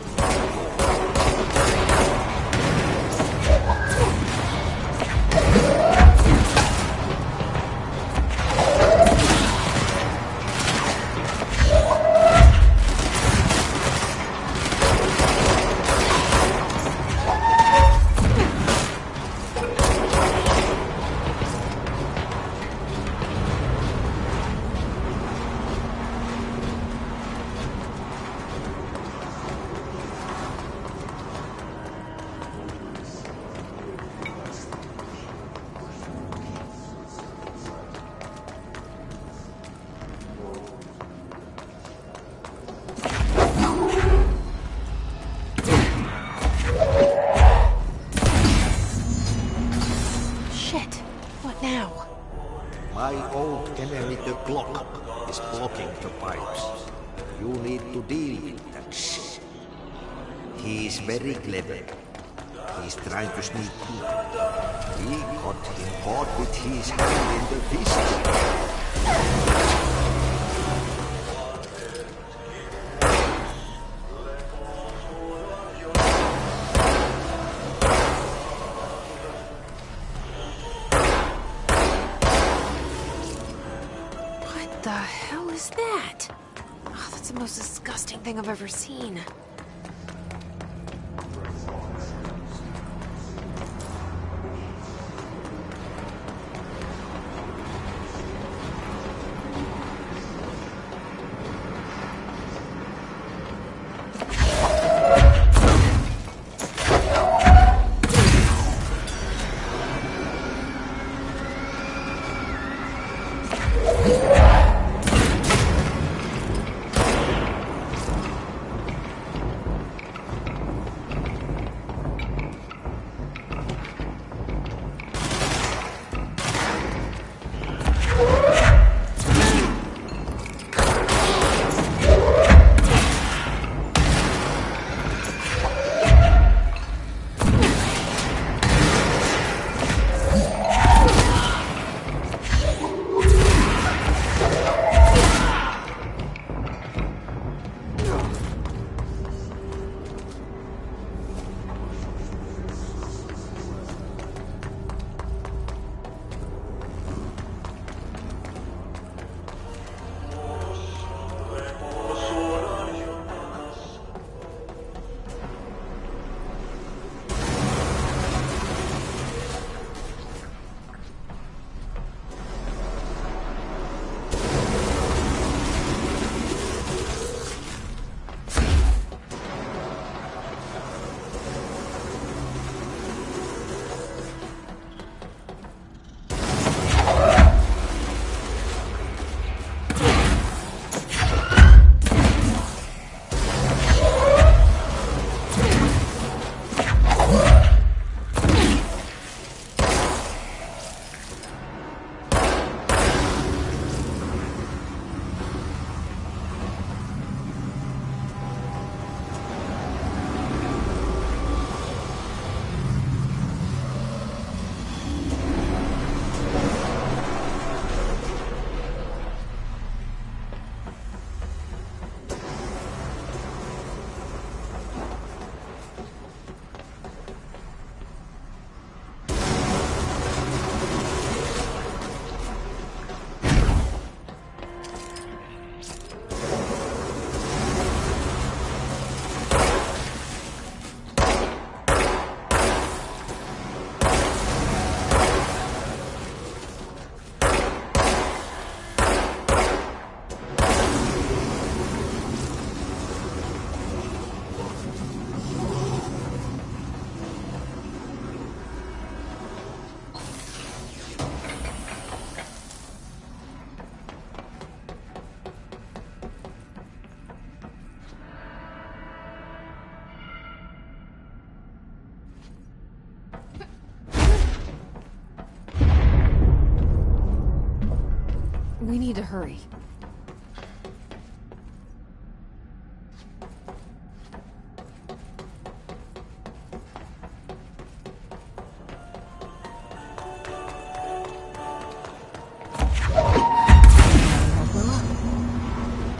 Now. My old enemy, the clock, is blocking the pipes. You need to deal with that shit. He is very clever. He's trying to sneak in. We got him caught with his hand in the fist. What the hell is that? Oh, that's the most disgusting thing I've ever seen. We need to hurry.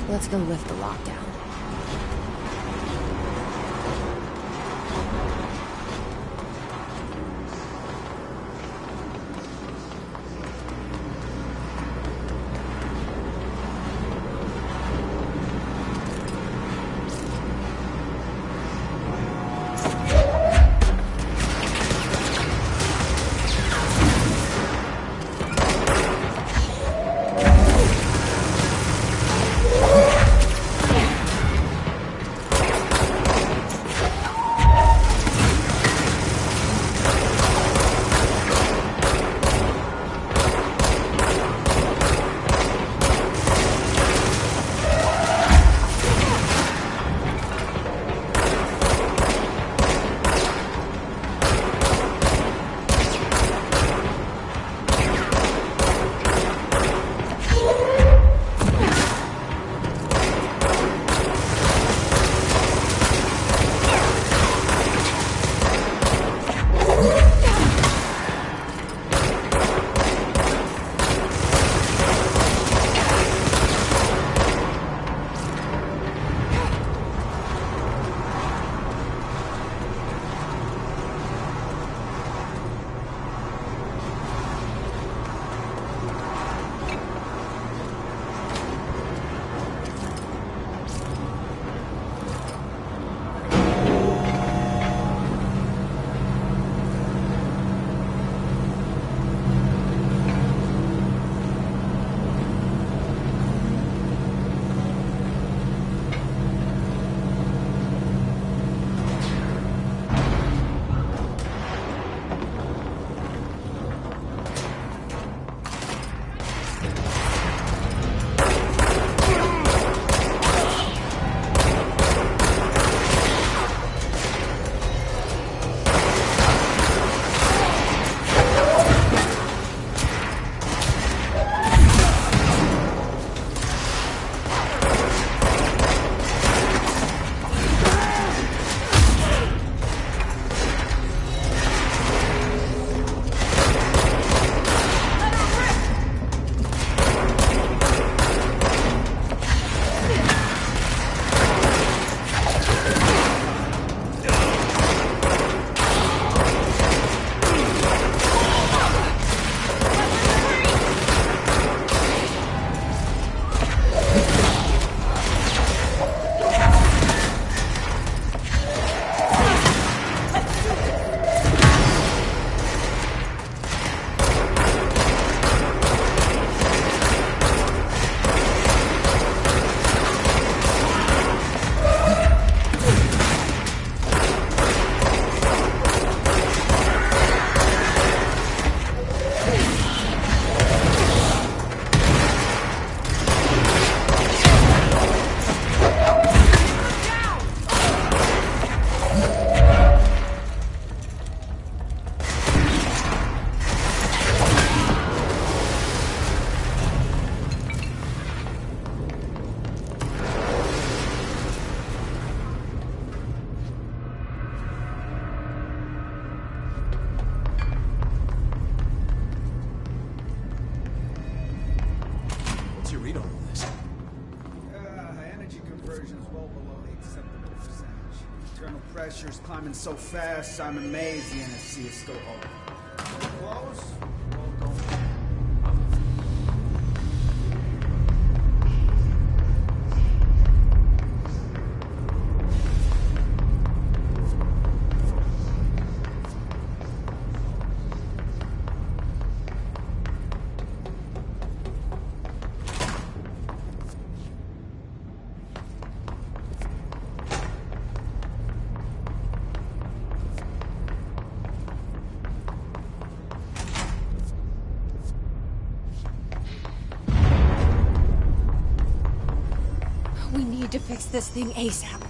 Let's go lift the lockdown. Pressure's climbing so fast, I'm amazed the NSC is still open. Close? Well, don't. We need to fix this thing ASAP.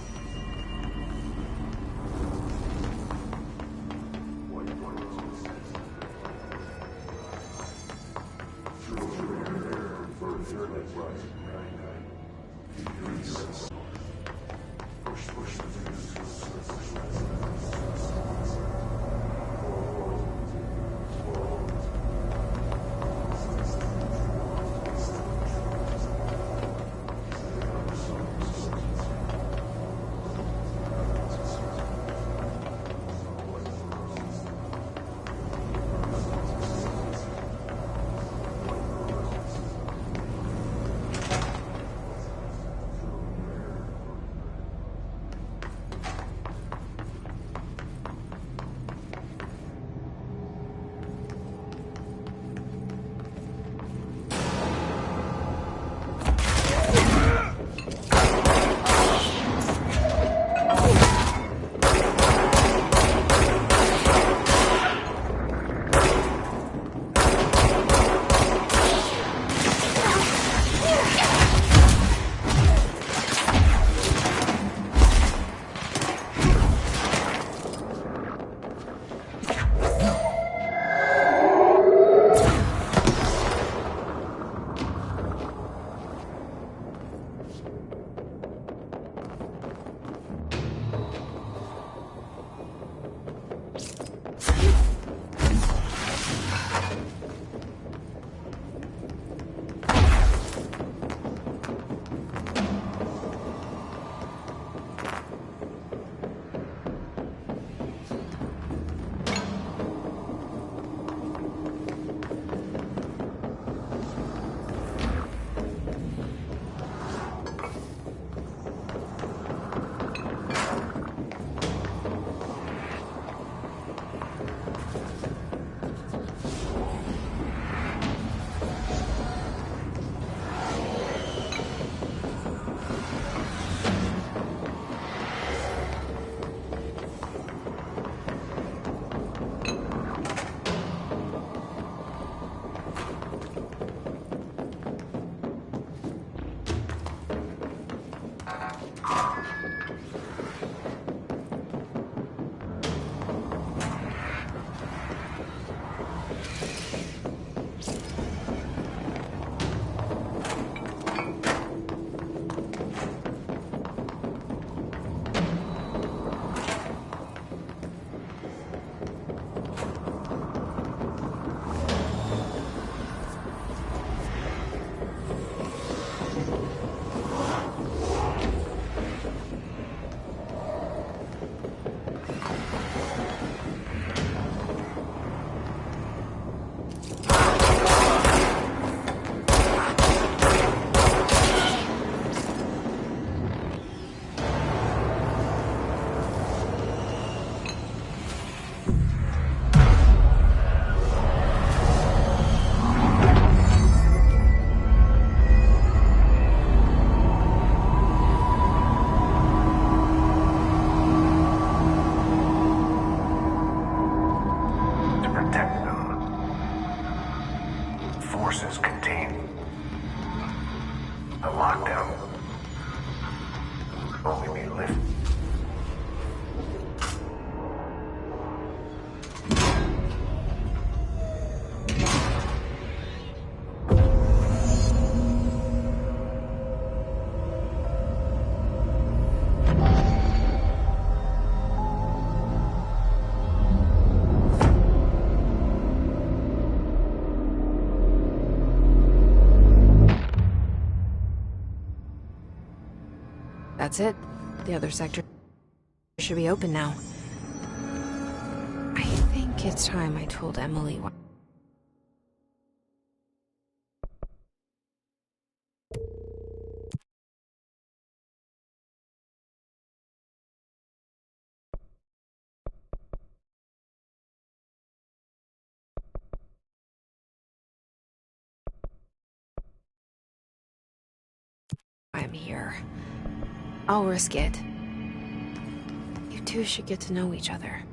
That's it. The other sector should be open now. I think it's time I told Emily why. I'm here. I'll risk it. You two should get to know each other.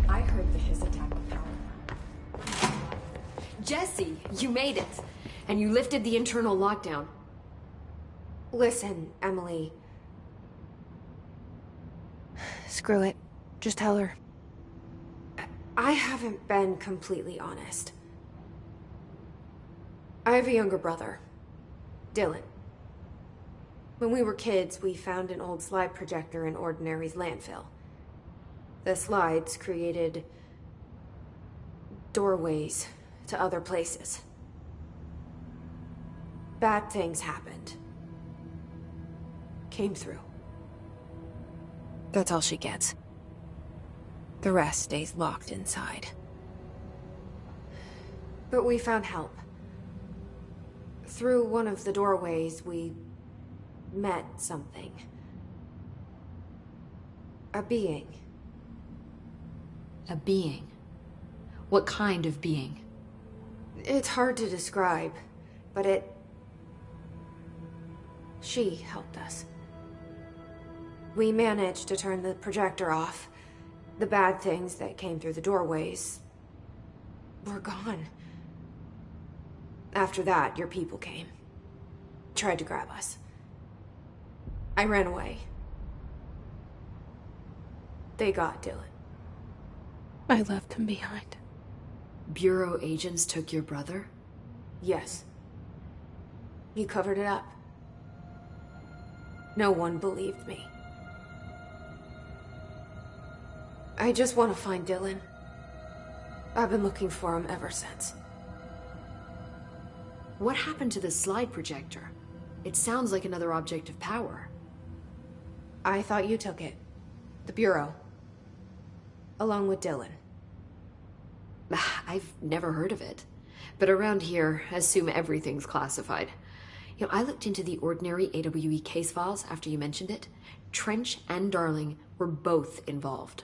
I heard the his attack the power. Jesse, you made it. And you lifted the internal lockdown. Listen, Emily. Screw it. Just tell her. I haven't been completely honest. I have a younger brother, Dylan. When we were kids, we found an old slide projector in Ordinary's landfill. The slides created doorways to other places. Bad things happened. Came through. That's all she gets. The rest stays locked inside. But we found help. Through one of the doorways, we met something. A being. A being? What kind of being? It's hard to describe, but she helped us. We managed to turn the projector off. The bad things that came through the doorways were gone. After that, your people came. Tried to grab us. I ran away. They got Dylan. I left him behind. Bureau agents took your brother? Yes. You covered it up. No one believed me. I just want to find Dylan. I've been looking for him ever since. What happened to the slide projector? It sounds like another object of power. I thought you took it. The Bureau. Along with Dylan. I've never heard of it. But around here, assume everything's classified. You know, I looked into the Ordinary AWE case files after you mentioned it. Trench and Darling were both involved.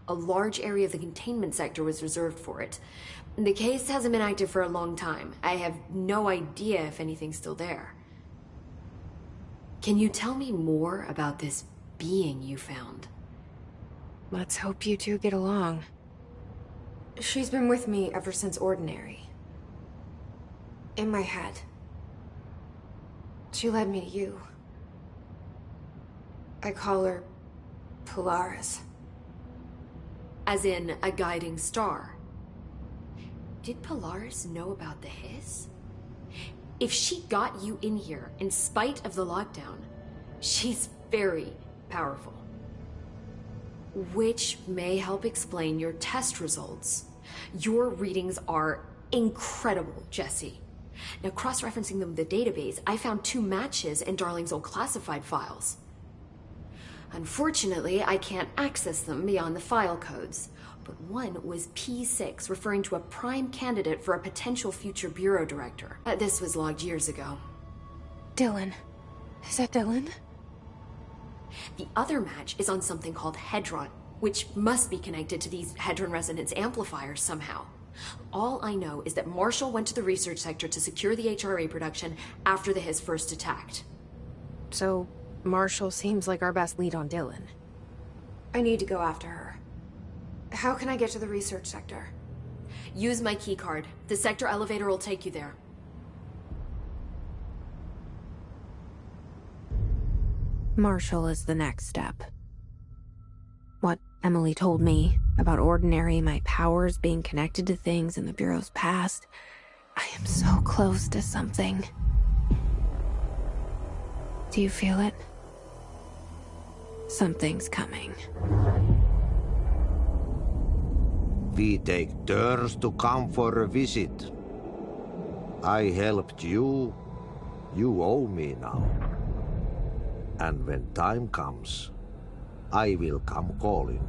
A large area of the containment sector was reserved for it. The case hasn't been active for a long time. I have no idea if anything's still there. Can you tell me more about this being you found? Let's hope you two get along. She's been with me ever since Ordinary. In my head. She led me to you. I call her Polaris. As in a guiding star. Did Polaris know about the hiss? If she got you in here in spite of the lockdown, she's very powerful. Which may help explain your test results. Your readings are incredible, Jesse. Now, cross-referencing them with the database, I found 2 matches in Darling's old classified files. Unfortunately, I can't access them beyond the file codes. But one was P6, referring to a prime candidate for a potential future bureau director. This was logged years ago. Dylan. Is that Dylan? The other match is on something called Hedron, which must be connected to these Hedron resonance amplifiers somehow. All I know is that Marshall went to the research sector to secure the HRA production after the Hiss first attacked. So, Marshall seems like our best lead on Dylan. I need to go after her. How can I get to the research sector? Use my keycard. The sector elevator will take you there. Marshall is the next step. What Emily told me about Ordinary, my powers being connected to things in the Bureau's past. I am so close to something. Do you feel it? Something's coming. We take turns to come for a visit. I helped you. You owe me now. And when time comes, I will come calling.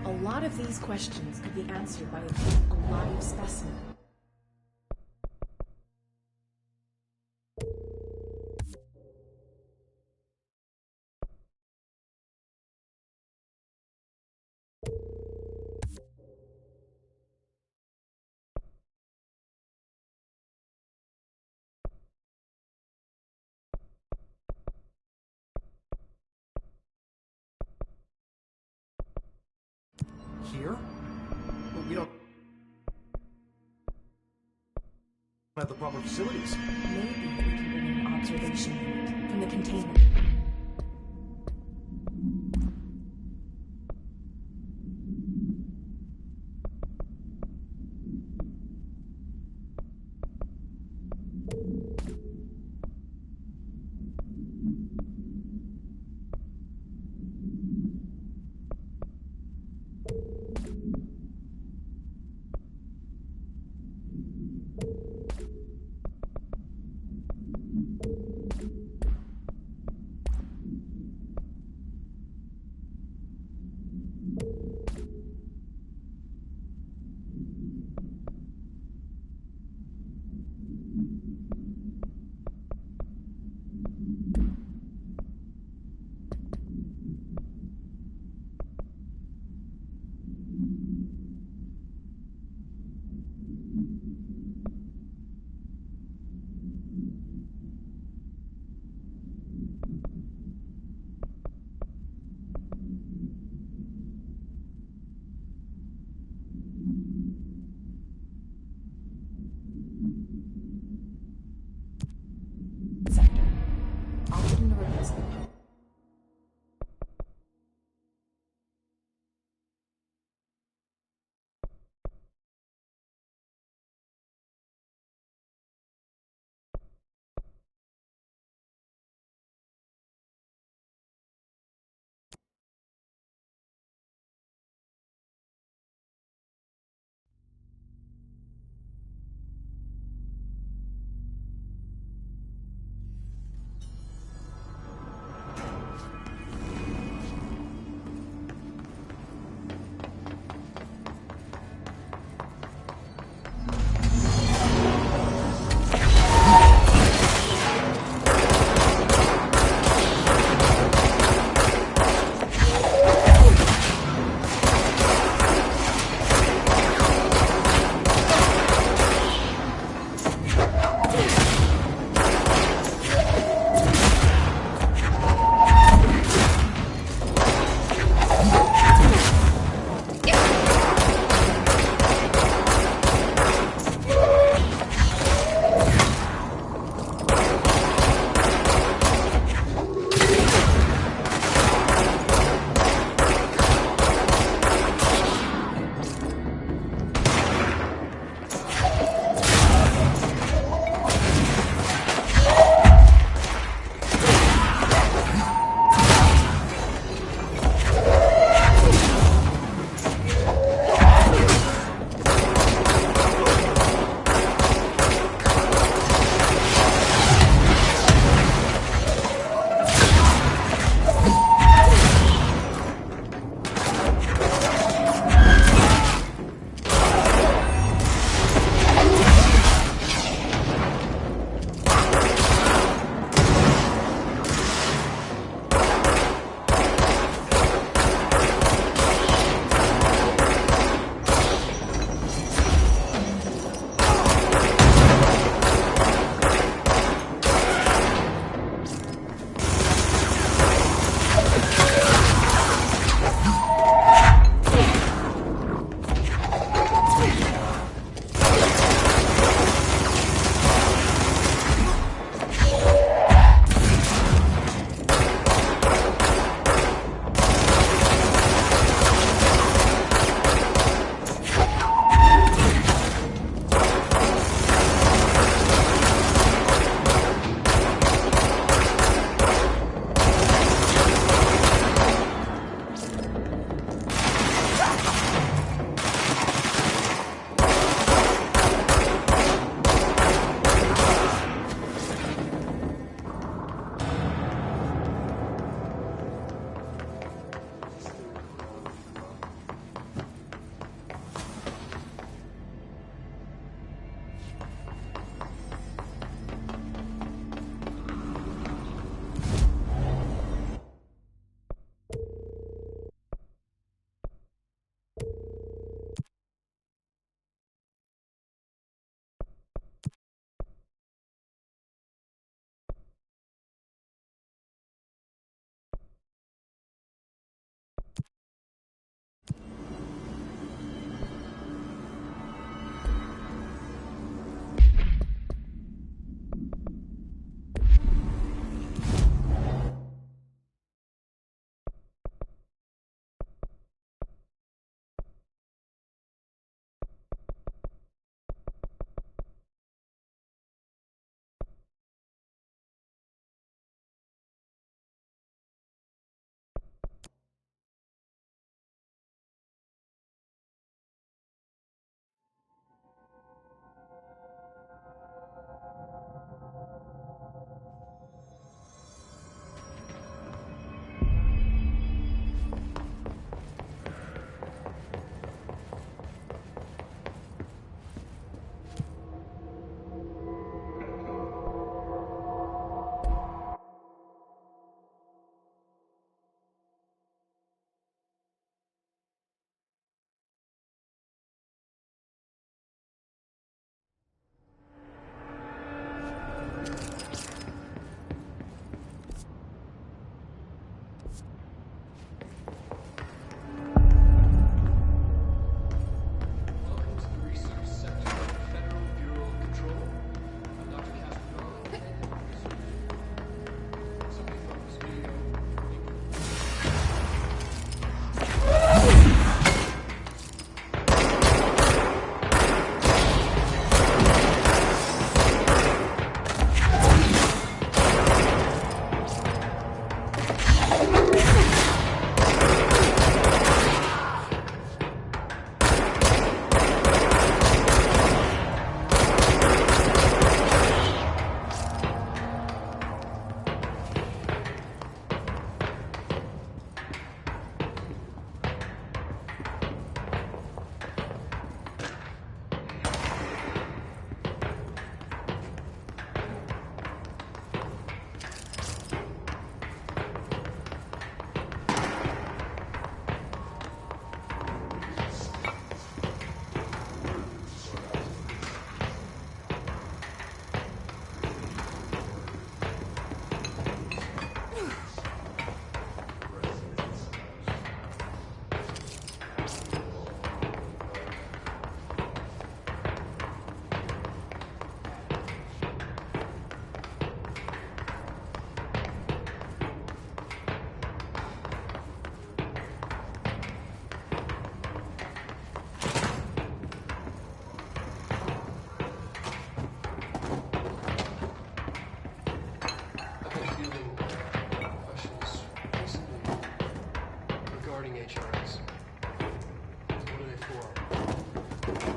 A lot of these questions could be answered by a live specimen. here? But we don't have the proper facilities. Maybe we can bring in an observation unit from the containment.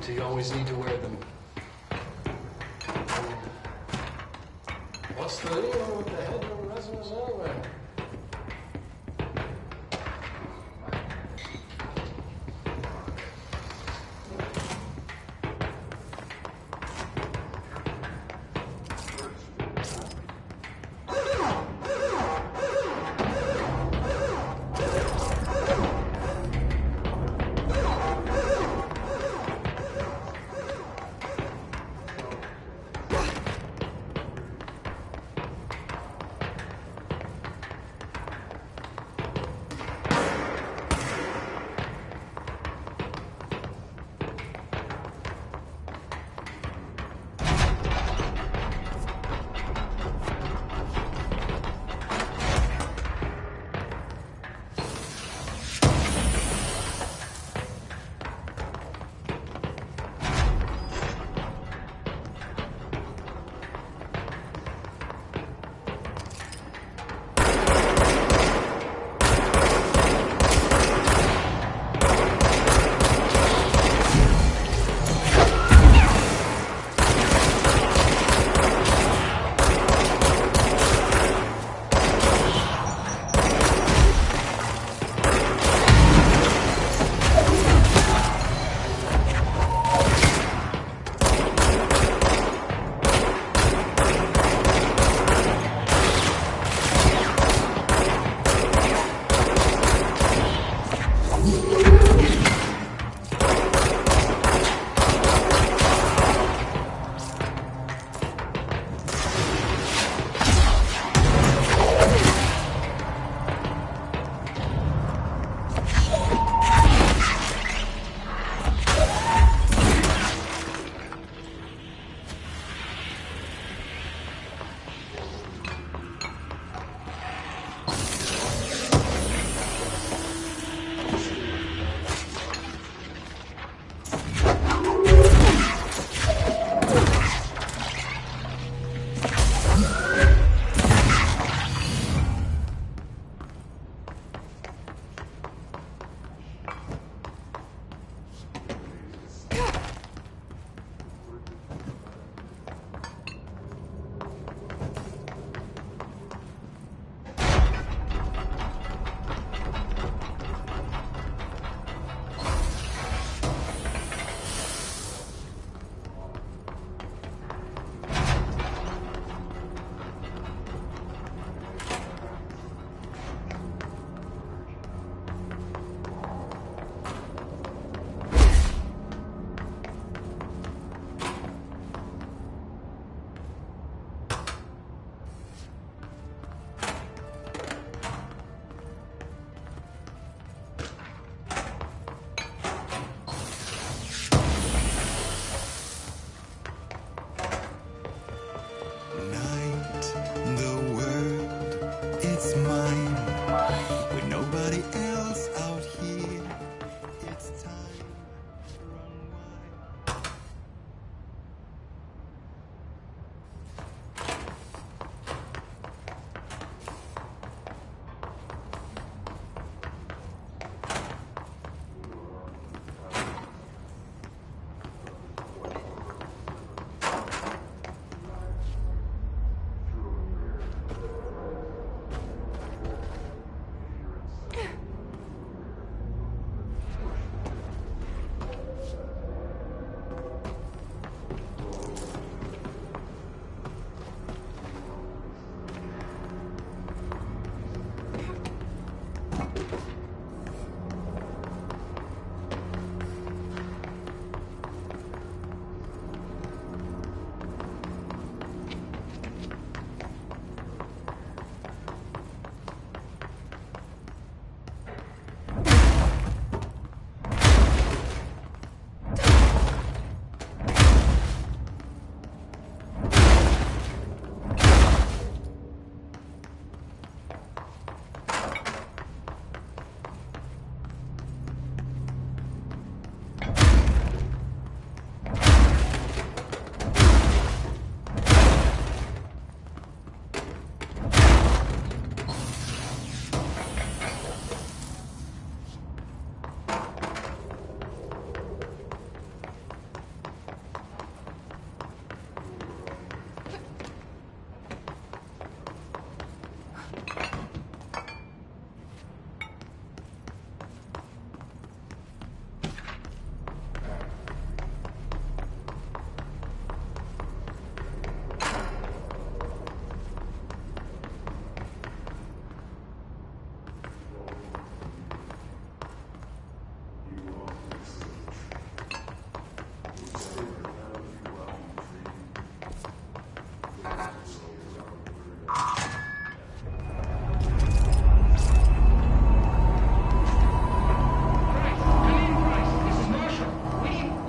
Do you always need to wear them? What's the deal with the head of resonance anyway?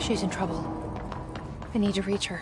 She's in trouble. I need to reach her.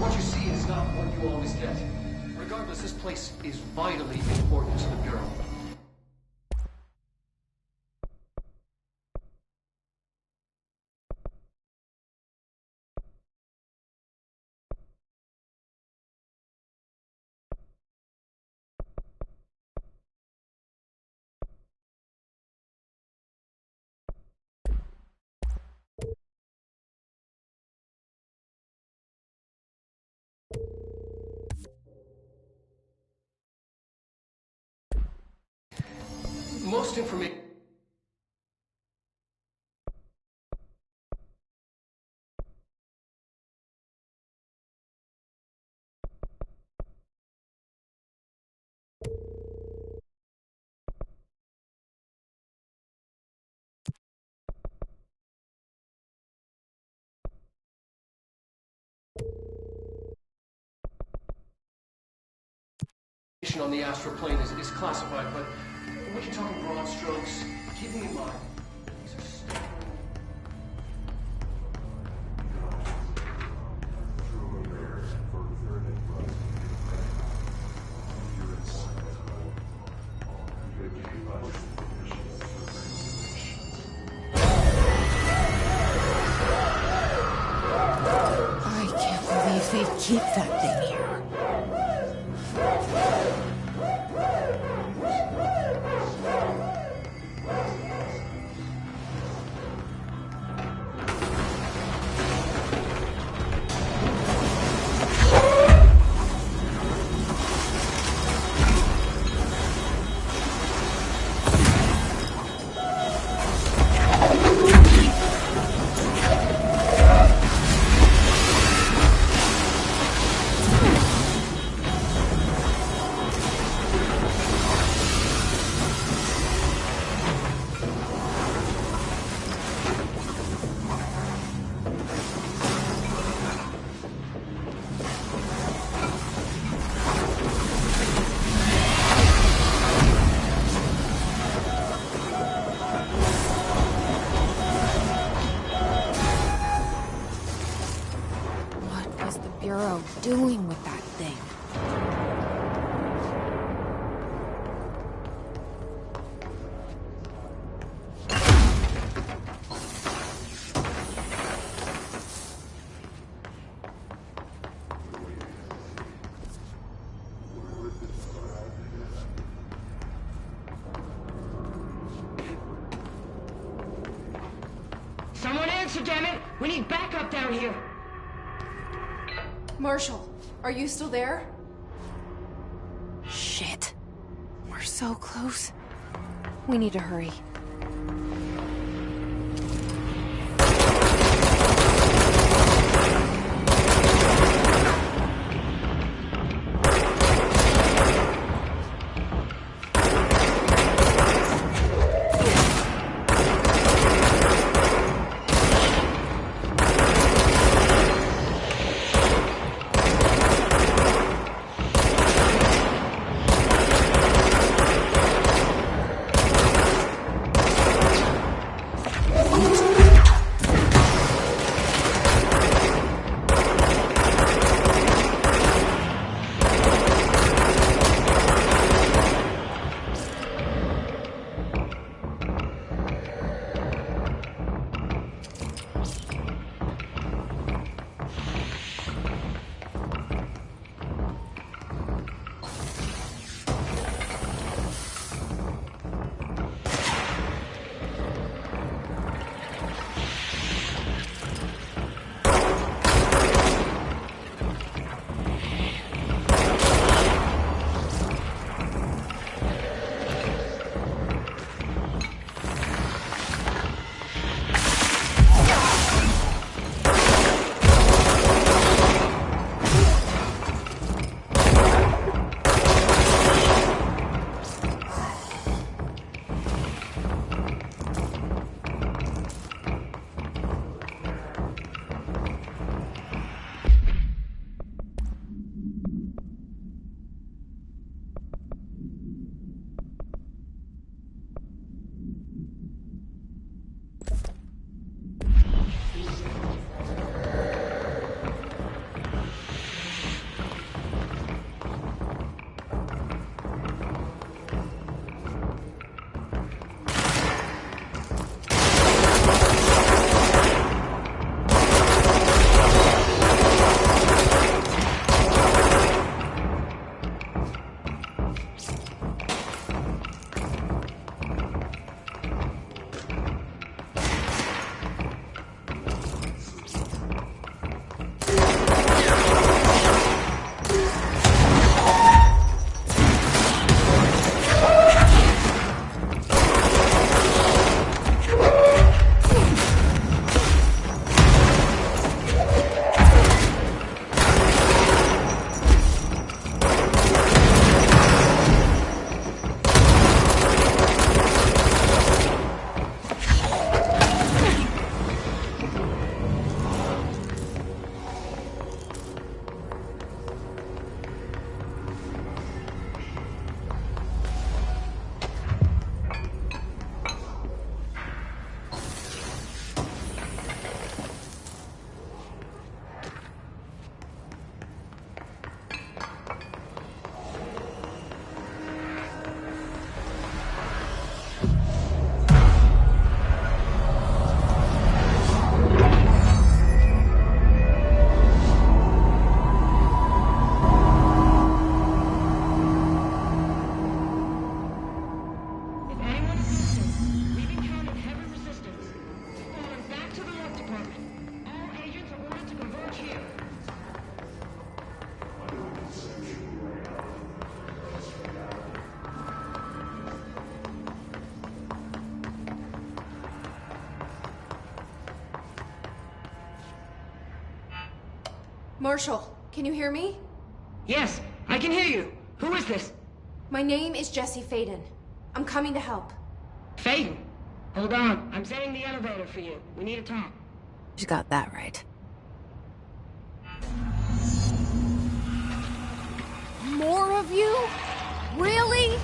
What you see is not what you always get. Regardless, this place is vitally important to the Bureau. Most information. On the astral plane is classified, but we can talk in broad strokes, keeping in mind these are still... I can't believe they keep that thing here. Bureau doing with that thing? Someone answer, damn it! We need backup down here! Marshall, are you still there? Shit. We're so close. We need to hurry. Marshall, can you hear me? Yes, I can hear you. Who is this? My name is Jesse Faden. I'm coming to help. Faden? Hold on. I'm setting the elevator for you. We need to talk. She's got that right. More of you? Really?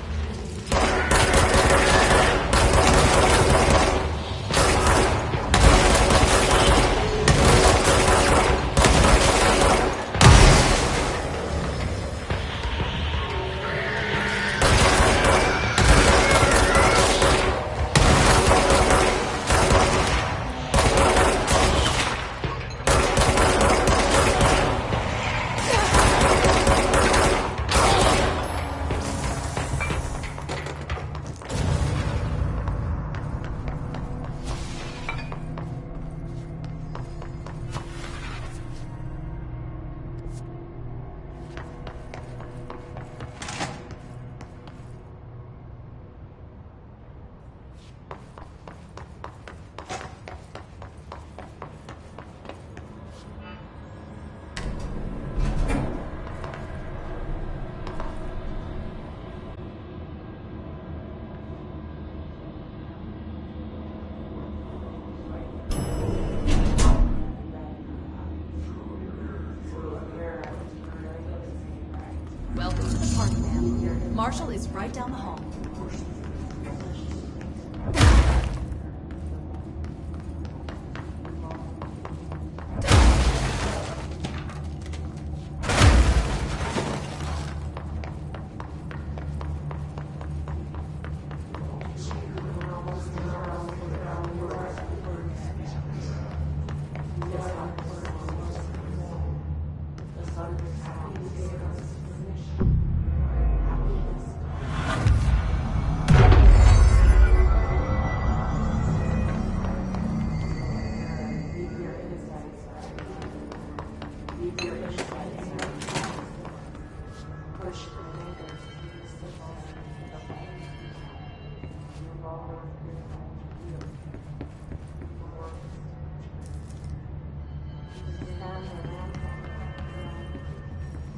Welcome to the party, ma'am. Marshall is right down the hall.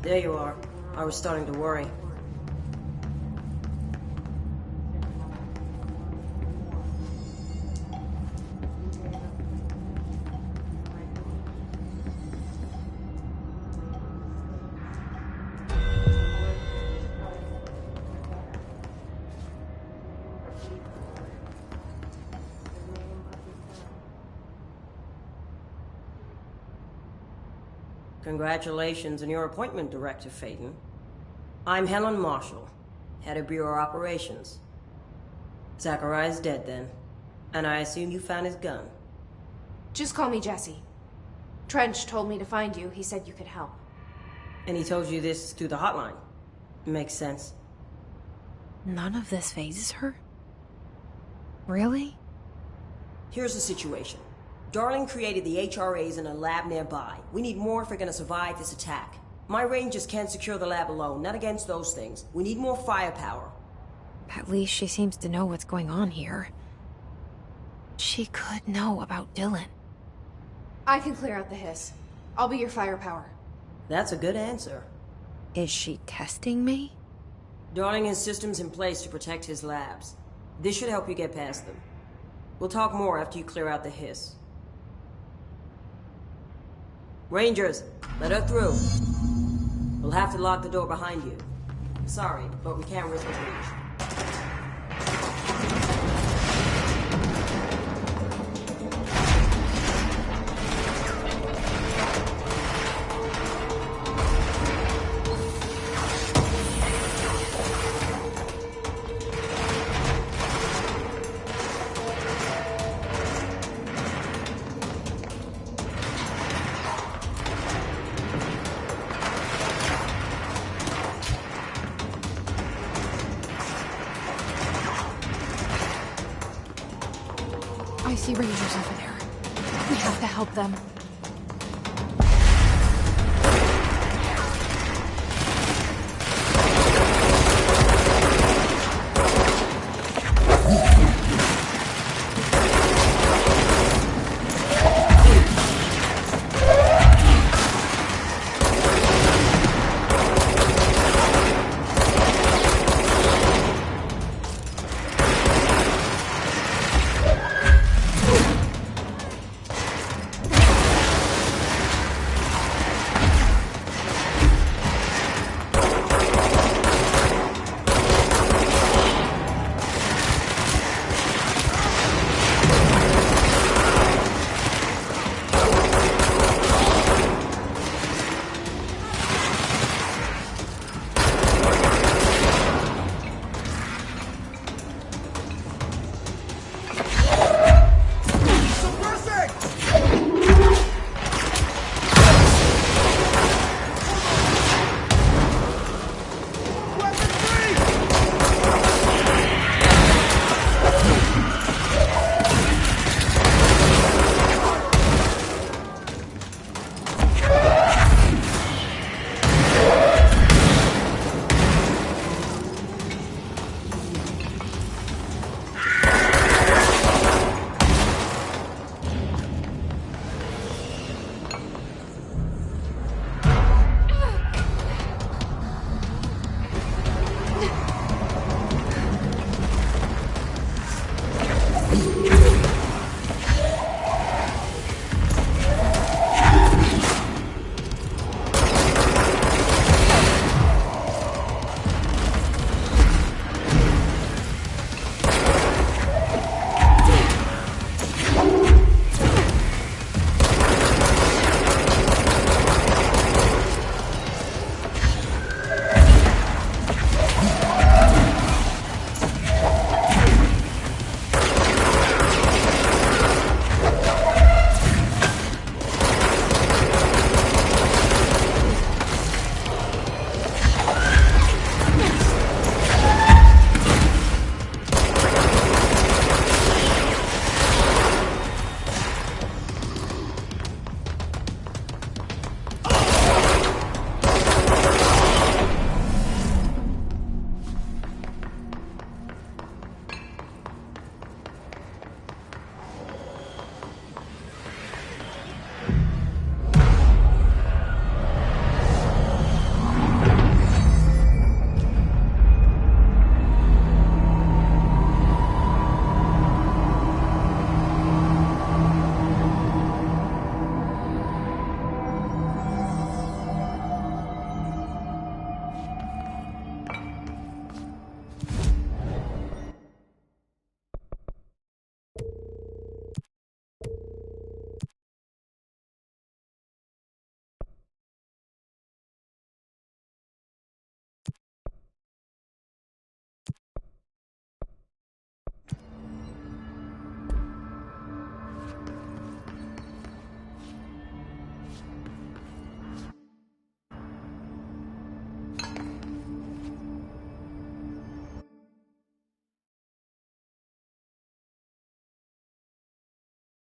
There you are. I was starting to worry. Congratulations on your appointment, Director Faden. I'm Helen Marshall, head of Bureau Operations. Zachariah's dead then, and I assume you found his gun. Just call me Jesse. Trench told me to find you. He said you could help. And he told you this through the hotline. Makes sense. None of this phases her? Really? Here's the situation. Darling created the HRAs in a lab nearby. We need more if we're gonna survive this attack. My rangers can't secure the lab alone, not against those things. We need more firepower. At least she seems to know what's going on here. She could know about Dylan. I can clear out the hiss. I'll be your firepower. That's a good answer. Is she testing me? Darling has systems in place to protect his labs. This should help you get past them. We'll talk more after you clear out the hiss. Rangers, let her through. We'll have to lock the door behind you. Sorry, but we can't risk a breach. I see Rangers over there. We have to help them.